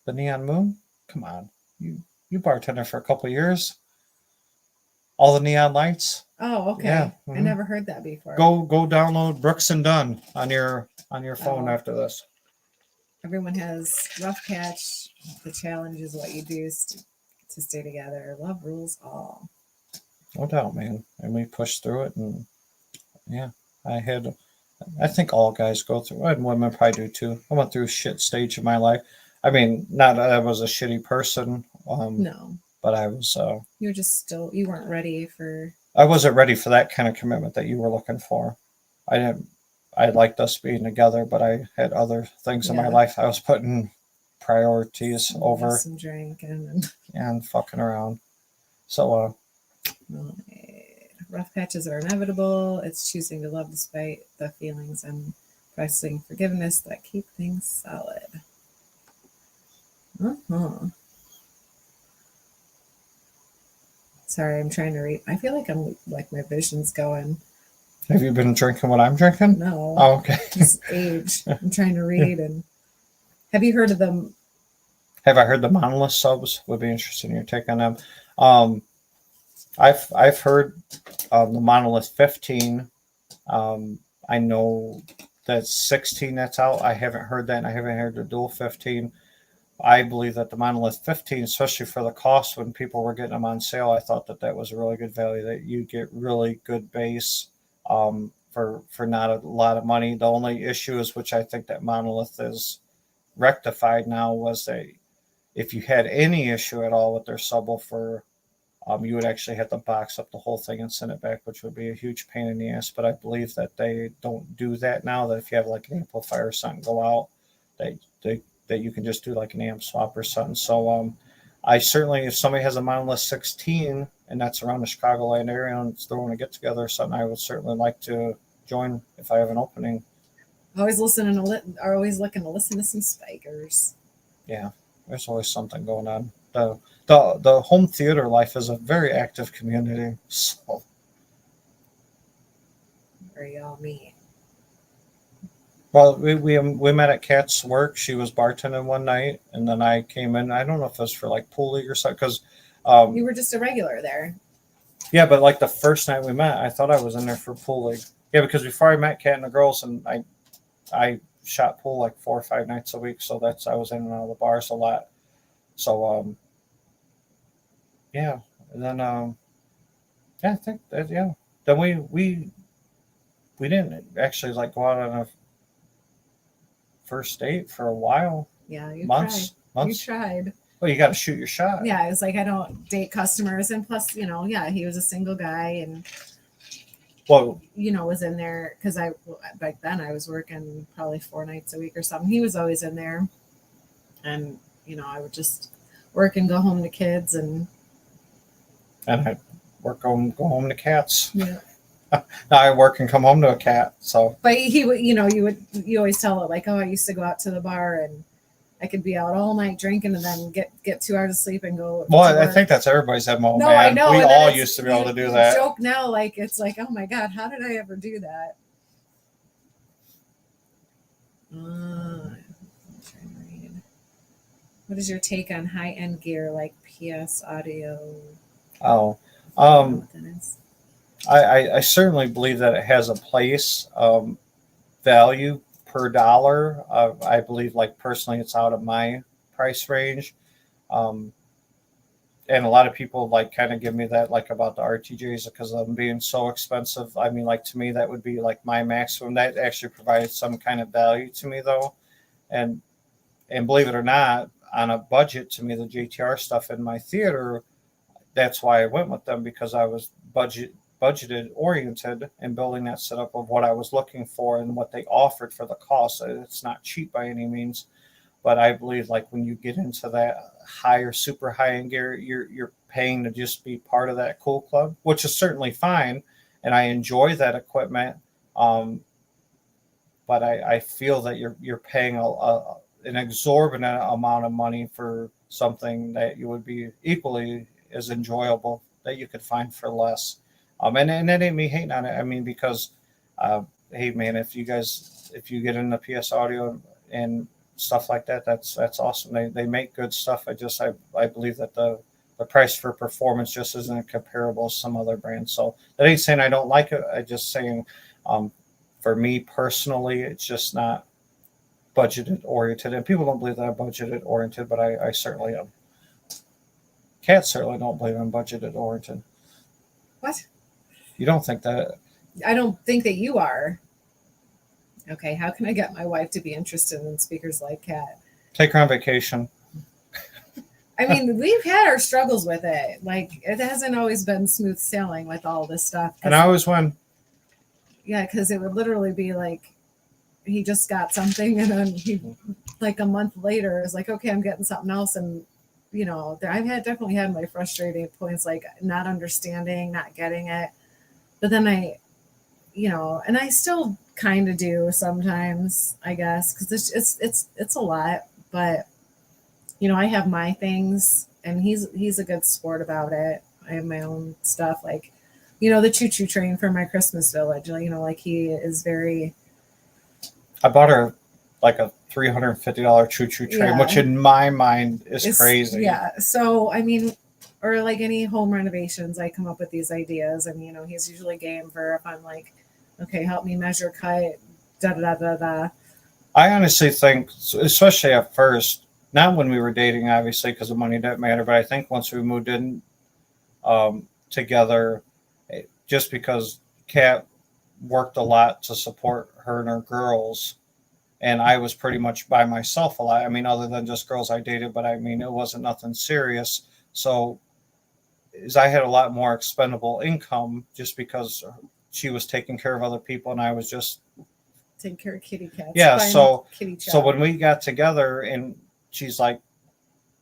The Neon Moon. Come on, you bartended for a couple of years. All the neon lights. Oh, Yeah. okay. I Mhm. never heard that before. Go download Brooks and Dunn on your phone Oh, after this. everyone has rough patch. The challenge is what you do to stay together. Love rules all. No doubt, man. And we pushed through it, and yeah, I had. I think all guys go through, and women probably do too. I went through a shit stage of my life. I mean, not that I was a shitty person, No, but I was. you were just still, you weren't ready for. I wasn't ready for that kind of commitment that you were looking for. I didn't. I liked us being together, but I had other things in my Yeah. life I was putting priorities Have over some drink and and fucking around. So, rough patches are inevitable. It's choosing to love despite the feelings and pressing forgiveness that keep things solid. Uh-huh. Sorry, I'm trying to read. I feel like I'm like my vision's going. have you been drinking what I'm drinking? No, Oh, okay. just age. I'm trying to read. And have you heard of them? Have I heard the monolith subs? Would be interested in your take on them. Um, I've heard the monolith 15. I know that 16 that's out. I haven't heard that, and I haven't heard the dual 15. I believe that the monolith 15, especially for the cost when people were getting them on sale, I thought that that was a really good value. That you get really good bass for not a lot of money. The only issue is, which I think that monolith is rectified now, was that if you had any issue at all with their subwoofer, you would actually have to box up the whole thing and send it back, which would be a huge pain in the ass. But I believe that they don't do that now. That if you have like an amplifier or something go out, that you can just do like an amp swap or something. So I certainly, if somebody has a Monolith 16 and that's around the Chicagoland area and it's throwing a get together or something, I would certainly like to join if I have an opening. Always listening to are always looking to listen to some spikers. Yeah, there's always something going on. The home theater life is a very active community. So Where y'all meet? Well, we met at Kat's work. She was bartending one night, and then I came in. I don't know if it was for like pool league or something. Because, You were just a regular there. yeah, but like the first night we met, I thought I was in there for pool league. Yeah, because before I met Kat and the girls, and I shot pool like 4 or 5 nights a week, so that's I was in and out of the bars a lot. So yeah, and then yeah, I think that yeah. Then we didn't actually like go out on a first date for a while, Yeah, you months, tried. You months. tried. Well, you got to shoot your shot. Yeah, it's like I don't date customers, and plus, yeah, he was a single guy, and Well, was in there because back then I was working probably 4 nights a week or something. He was always in there, and I would just work and go home to kids, and I work home, go home to cats. yeah. Now I work and come home to a cat. So, But he would, you always tell it like, oh, I used to go out to the bar and I could be out all night drinking and then get 2 hours of sleep and go. well, I think that's everybody's MO, No, man. I know. We and then all it's- used to be able to do you that. Joke now, like it's like, oh my god, how did I ever do that? I'm trying to read. What is your take on high-end gear like PS audio? Oh, I don't know what that is. I certainly believe that it has a place. Value per dollar. I believe, like personally, it's out of my price range. Um, and a lot of people like kind of give me that like about the RTJs because of them being so expensive. I mean, like to me, that would be like my maximum. That actually provided some kind of value to me though, and believe it or not, on a budget, to me, the JTR stuff in my theater, that's why I went with them because I was budgeted oriented and building that setup of what I was looking for and what they offered for the cost. It's not cheap by any means, but I believe like when you get into that higher, super high end gear, you're paying to just be part of that cool club, which is certainly fine, and I enjoy that equipment. Um, but I feel that you're paying an exorbitant amount of money for something that you would be equally as enjoyable that you could find for less. And that ain't me hating on it. I mean, because hey man, if you get into PS audio and stuff like that, that's awesome. They make good stuff. I believe that the price for performance just isn't comparable to some other brands. So that ain't saying I don't like it. I just saying um, for me personally, it's just not budgeted oriented. And people don't believe that I'm budgeted oriented, but I certainly am. Cats certainly don't believe I'm budgeted oriented. What? You don't think that? I don't think that you are. Okay, how can I get my wife to be interested in speakers like Kat? Take her on vacation. I mean, we've had our struggles with it. Like, it hasn't always been smooth sailing with all this stuff. And I always win. Yeah, because it would literally be like he just got something, and then he, like a month later, is like, okay, I'm getting something else, and I've definitely had my frustrating points, like not understanding, not getting it, but then and I still kind of do sometimes, I guess, because it's a lot, but I have my things, and he's a good sport about it. I have my own stuff, like the choo choo train for my Christmas village. Like he is very. I bought her like a $350 choo choo train, Yeah. which in my mind is crazy. Yeah. So I mean, or like any home renovations, I come up with these ideas, and he's usually game for if I'm like, okay, help me measure, cut, da da da da da. I honestly think, especially at first, not when we were dating, obviously, because the money didn't matter, but I think once we moved in together, just because Kat worked a lot to support her and her girls, and I was pretty much by myself a lot. I mean, other than just girls I dated, but I mean, it wasn't nothing serious. So, as I had a lot more expendable income just because she was taking care of other people and I was just taking care of kitty cats. Yeah, so so when we got together and she's like,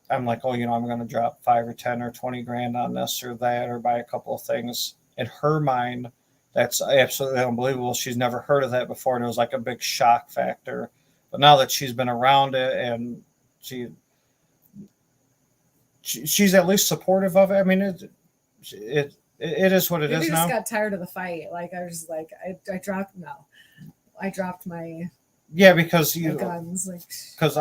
I'm like, oh, I'm going to drop 5 or 10 or 20 grand on this or that or buy a couple of things. In her mind, that's absolutely unbelievable. She's never heard of that before, and it was like a big shock factor. But now that she's been around it and she's at least supportive of it. I mean, it is what it is now. I just got tired of the fight. Like I was like, I dropped my Yeah, because the guns, like. because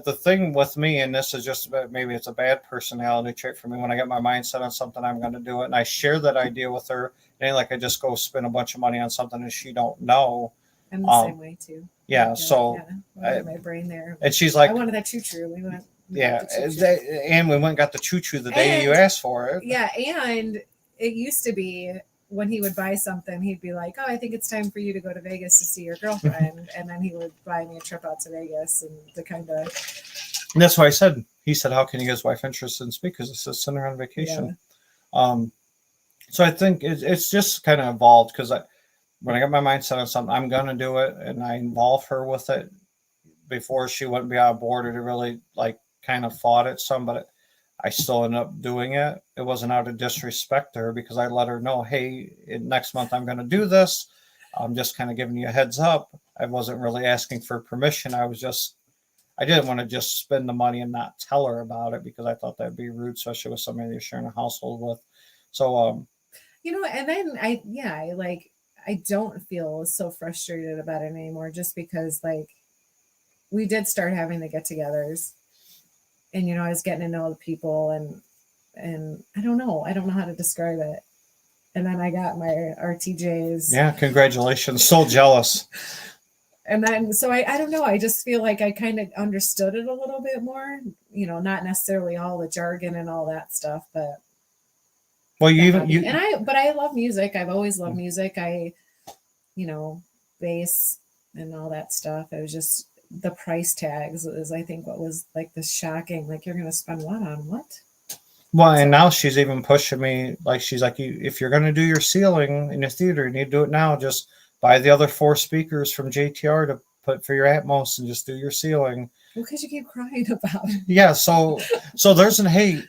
the thing with me, and this is just maybe it's a bad personality trait for me. When I get my mind set on something, I'm going to do it, and I share that idea with her. It ain't like I just go spend a bunch of money on something that she don't know. I'm the same way too. Yeah, Like, so yeah, my brain there. And she's like, I wanted that choo-choo. We went. Yeah, and we went and got the choo-choo the day you asked for it. Yeah, and it used to be when he would buy something, he'd be like, "Oh, I think it's time for you to go to Vegas to see your girlfriend," and then he would buy me a trip out to Vegas and to kind of. And that's why I said. He said, "How can you get his wife interested in speakers?" I said, "Send her on vacation." Yeah. So I think it's just kind of evolved because when I got my mind set on something, I'm gonna do it, and I involve her with it before she wouldn't be on board or to really like kind of fought it some, but I still ended up doing it. It wasn't out of disrespect to her because I let her know, hey, next month I'm going to do this. I'm just kind of giving you a heads up. I wasn't really asking for permission. I didn't want to just spend the money and not tell her about it because I thought that'd be rude, especially with somebody you're sharing a household with. So, and then I don't feel so frustrated about it anymore just because like we did start having the get-togethers. And I was getting to know the people, and I don't know how to describe it. And then I got my RTJs. Yeah, congratulations! So jealous. And then so I don't know. I just feel like I kind of understood it a little bit more. Not necessarily all the jargon and all that stuff, but well, but I love music. I've always loved music. Bass and all that stuff. It was just. The price tags is I think what was like the shocking, like you're gonna spend what on what? Well, and now she's even pushing me, like she's like, if you're gonna do your ceiling in the theater, you need to do it now. Just buy the other 4 speakers from JTR to put for your Atmos and just do your ceiling. Well, because you keep crying about it. Yeah, so there's hey,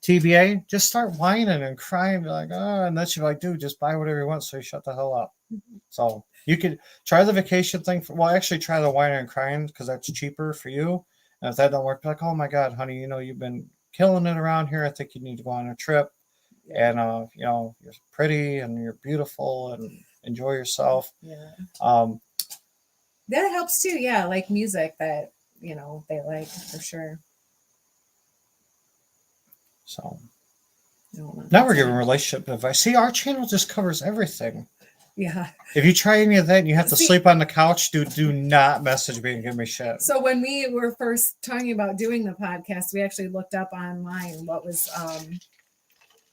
TBA, just start whining and crying, be like, oh, and then she's like, dude, just buy whatever you want, so you shut the hell up. So you could try the vacation thing. Actually try the whining and crying because that's cheaper for you. And if that don't work, be like, oh my God, honey, you've been killing it around here. I think you need to go on a trip. Yeah. And you're pretty and you're beautiful and enjoy yourself. Yeah. That helps too. Yeah, like music that they like for sure. So now we're giving relationship advice. See, our channel just covers everything. Yeah. If you try any of that and you have to sleep on the couch, do not message me and give me shit. So when we were first talking about doing the podcast, we actually looked up online what was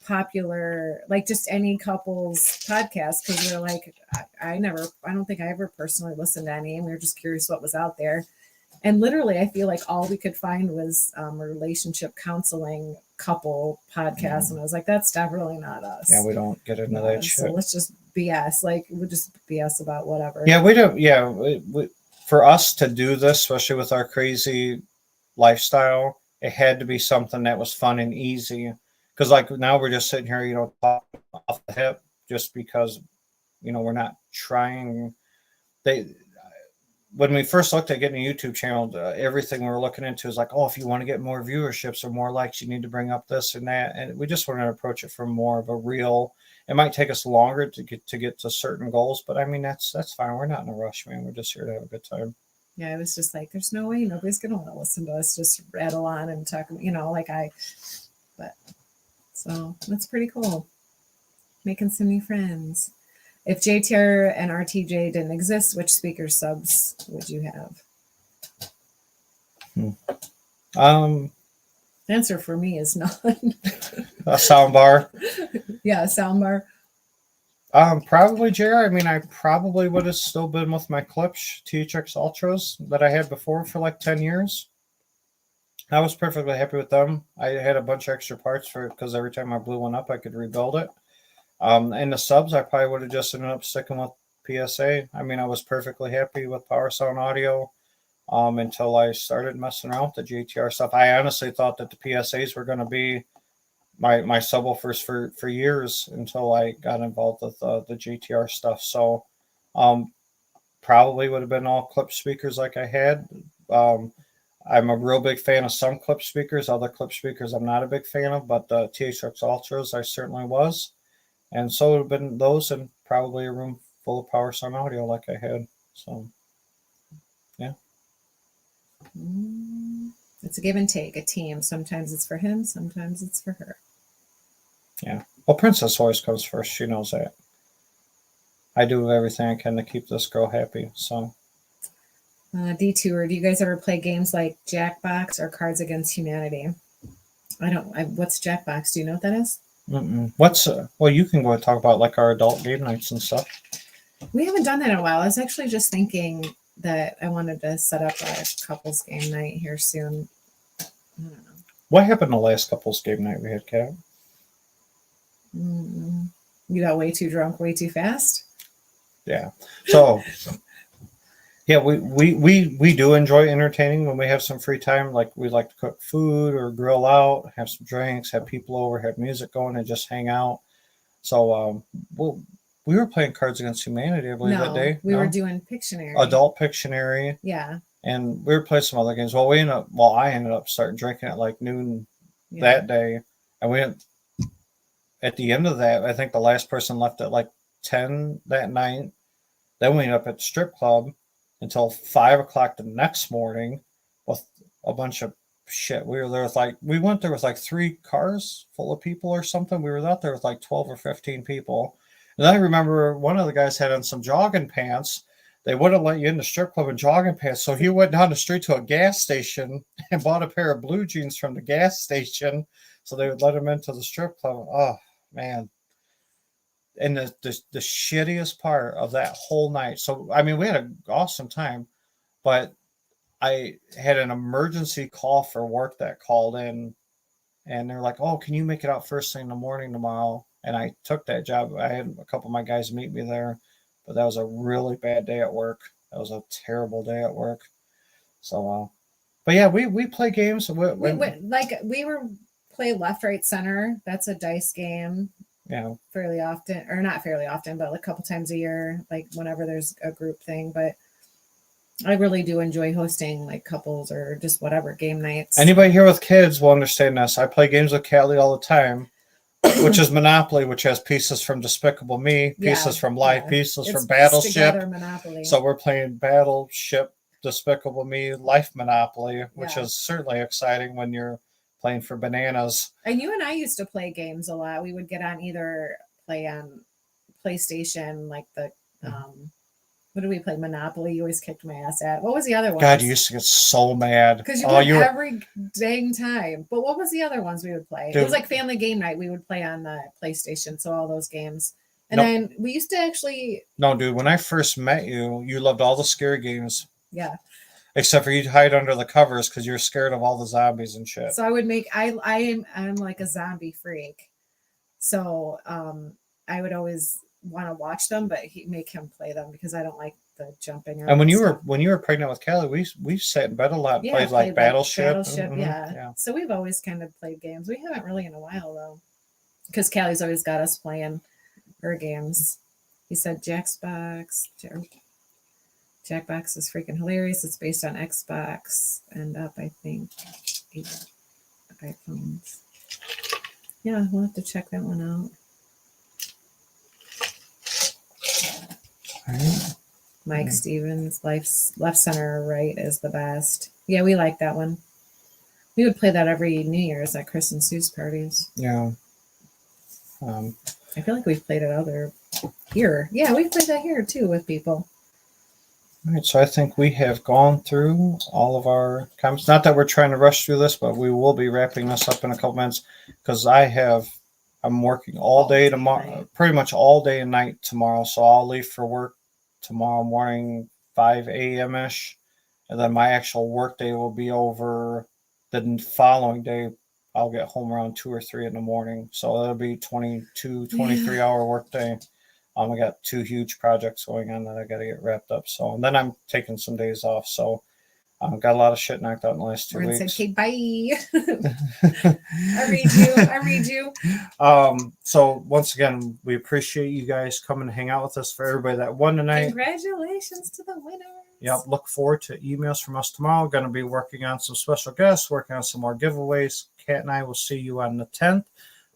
popular, like just any couples podcast, because we were like, I don't think I ever personally listened to any, and we were just curious what was out there. And literally, I feel like all we could find was a relationship counseling couple podcast. And I was like, that's definitely not us. Yeah, we don't get into that shit. So let's just BS. Like, we'll just BS about whatever. Yeah, we don't. Yeah, for us to do this, especially with our crazy lifestyle, it had to be something that was fun and easy. Because like now we're just sitting here, talking off the hip, just because, we're not trying. When we first looked at getting a YouTube channel, everything we were looking into is like, oh, if you want to get more viewerships or more likes, you need to bring up this and that. And we just want to approach it from more of a real. It might take us longer to get to certain goals, but I mean that's fine. We're not in a rush, man. We're just here to have a good time. Yeah, it was just like, there's no way nobody's gonna want to listen to us just rattle on and talk. But so that's pretty cool. Making some new friends. If JTR and RTJ didn't exist, which speaker subs would you have? The answer for me is none. A sound bar. Yeah, a sound bar. Probably JR. I mean, I probably would have still been with my Klipsch THX Ultras that I had before for like 10 years. I was perfectly happy with them. I had a bunch of extra parts because every time I blew one up, I could rebuild it. And the subs, I probably would have just ended up sticking with PSA. I mean, I was perfectly happy with Power Sound Audio until I started messing around with the JTR stuff. I honestly thought that the PSAs were going to be my subwoofers for years until I got involved with the JTR stuff. So probably would have been all Klipsch speakers like I had. I'm a real big fan of some Klipsch speakers. Other Klipsch speakers I'm not a big fan of, but the THX Ultras I certainly was. And so it would have been those and probably a room full of Power Sound Audio like I had. So Yeah. It's a give and take, a team. Sometimes it's for him, sometimes it's for her. Yeah. Well, Princess always comes first. She knows that. I do everything I can to keep this girl happy. So. Detour. Do you guys ever play games like Jackbox or Cards Against Humanity? What's Jackbox? Do you know what that is? What's well, you can go and talk about like our adult game nights and stuff. We haven't done that in a while. I was actually just thinking that I wanted to set up a couples game night here soon. I don't know. What happened the last couples game night we had, Kat? You got way too drunk, way too fast. Yeah. So. Yeah, we do enjoy entertaining when we have some free time. Like we like to cook food or grill out, have some drinks, have people over, have music going, and just hang out. So, we were playing Cards Against Humanity, I believe, that day. We were doing Pictionary. Adult Pictionary. Yeah. And we were playing some other games. Well, I ended up starting drinking at like noon that day, and we didn't. At the end of that, I think the last person left at like 10 that night. Then we ended up at the strip club until 5 o'clock the next morning with a bunch of shit. We went there with like 3 cars full of people or something. We were out there with like 12 or 15 people. And then I remember one of the guys had on some jogging pants. They wouldn't let you in the strip club in jogging pants. So he went down the street to a gas station and bought a pair of blue jeans from the gas station so they would let him into the strip club. Oh, man. And the shittiest part of that whole night. So, I mean, we had an awesome time, but I had an emergency call for work that called in, and they're like, "Oh, can you make it out first thing in the morning tomorrow?" And I took that job. I had a couple of my guys meet me there, but that was a really bad day at work. That was a terrible day at work. So, but yeah, we play games. We play left, right, center. That's a dice game. Yeah. Fairly often, or not fairly often, but a couple times a year, like whenever there's a group thing. But I really do enjoy hosting like couples or just whatever game nights. Anybody here with kids will understand this. I play games with Callie all the time, which is Monopoly, which has pieces from Despicable Me, pieces from Life, pieces from Battleship. Monopoly. So we're playing Battleship, Despicable Me, Life Monopoly, which is certainly exciting when you're playing for bananas. And you and I used to play games a lot. We would get on play on PlayStation, like the what did we play? Monopoly. You always kicked my ass at. What was the other one? God, you used to get so mad because you won every dang time. But what was the other ones we would play? Dude. It was like family game night. We would play on the PlayStation. So all those games. And then we used to actually. No, dude. When I first met you, you loved all the scary games. Yeah. Except for you'd hide under the covers because you're scared of all the zombies and shit. So I would I'm like a zombie freak. So I would always want to watch them, but make him play them because I don't like the jumping. And when you were pregnant with Callie, we sat in bed a lot, and played like Battleship. Yeah. So we've always kind of played games. We haven't really in a while though, because Callie's always got us playing her games. He said Jackbox is freaking hilarious. It's based on Xbox and up, I think, 8 iPhones. Yeah, we'll have to check that one out. Right. Mike Stevens, left center right is the best. Yeah, we like that one. We would play that every New Year's at Chris and Sue's parties. Yeah. I feel like we've played it here. Yeah, we've played that here too with people. All right, so I think we have gone through all of our comments. Not that we're trying to rush through this, but we will be wrapping this up in a couple minutes because I'm working all day tomorrow, pretty much all day and night tomorrow. So I'll leave for work tomorrow morning, 5 a.m. ish, and then my actual work day will be over the following day. I'll get home around 2 or 3 in the morning. So that'll be 23 hour work day. I got 2 huge projects going on that I got to get wrapped up. So, and then I'm taking some days off. So, got a lot of shit knocked out in the last 2 weeks. Said, okay, bye. I read you. So once again, we appreciate you guys coming to hang out with us. For everybody that won tonight, congratulations to the winners. Yep. Look forward to emails from us tomorrow. Going to be working on some special guests, working on some more giveaways. Kat and I will see you on the 10th.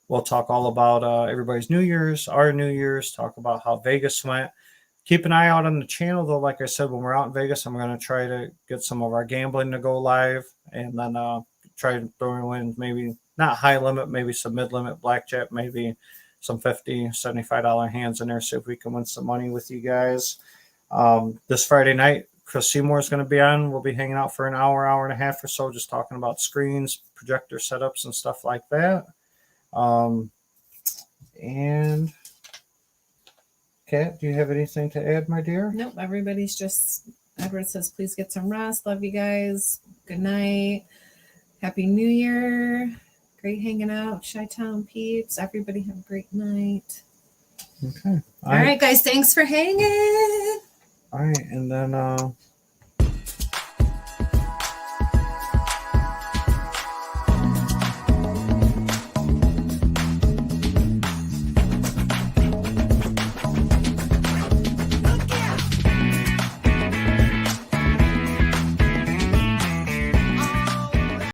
We'll talk all about everybody's New Year's, our New Year's, talk about how Vegas went. keep an eye out on the channel, though. Like I said, when we're out in Vegas, I'm going to try to get some of our gambling to go live, and then try to throw in maybe not high limit, maybe some mid limit blackjack, maybe some $50, $75 hands in there, see if we can win some money with you guys. This Friday night, Chris Seymour is going to be on. We'll be hanging out for an hour, hour and a half or so, just talking about screens, projector setups, and stuff like that. And Kat, do you have anything to add, my dear? Nope. Everybody's Edward says, please get some rest. Love you guys. Good night. Happy New Year. Great hanging out. Chi-Town peeps. Everybody have a great night. Okay. All right, guys. Thanks for hanging. All right. And then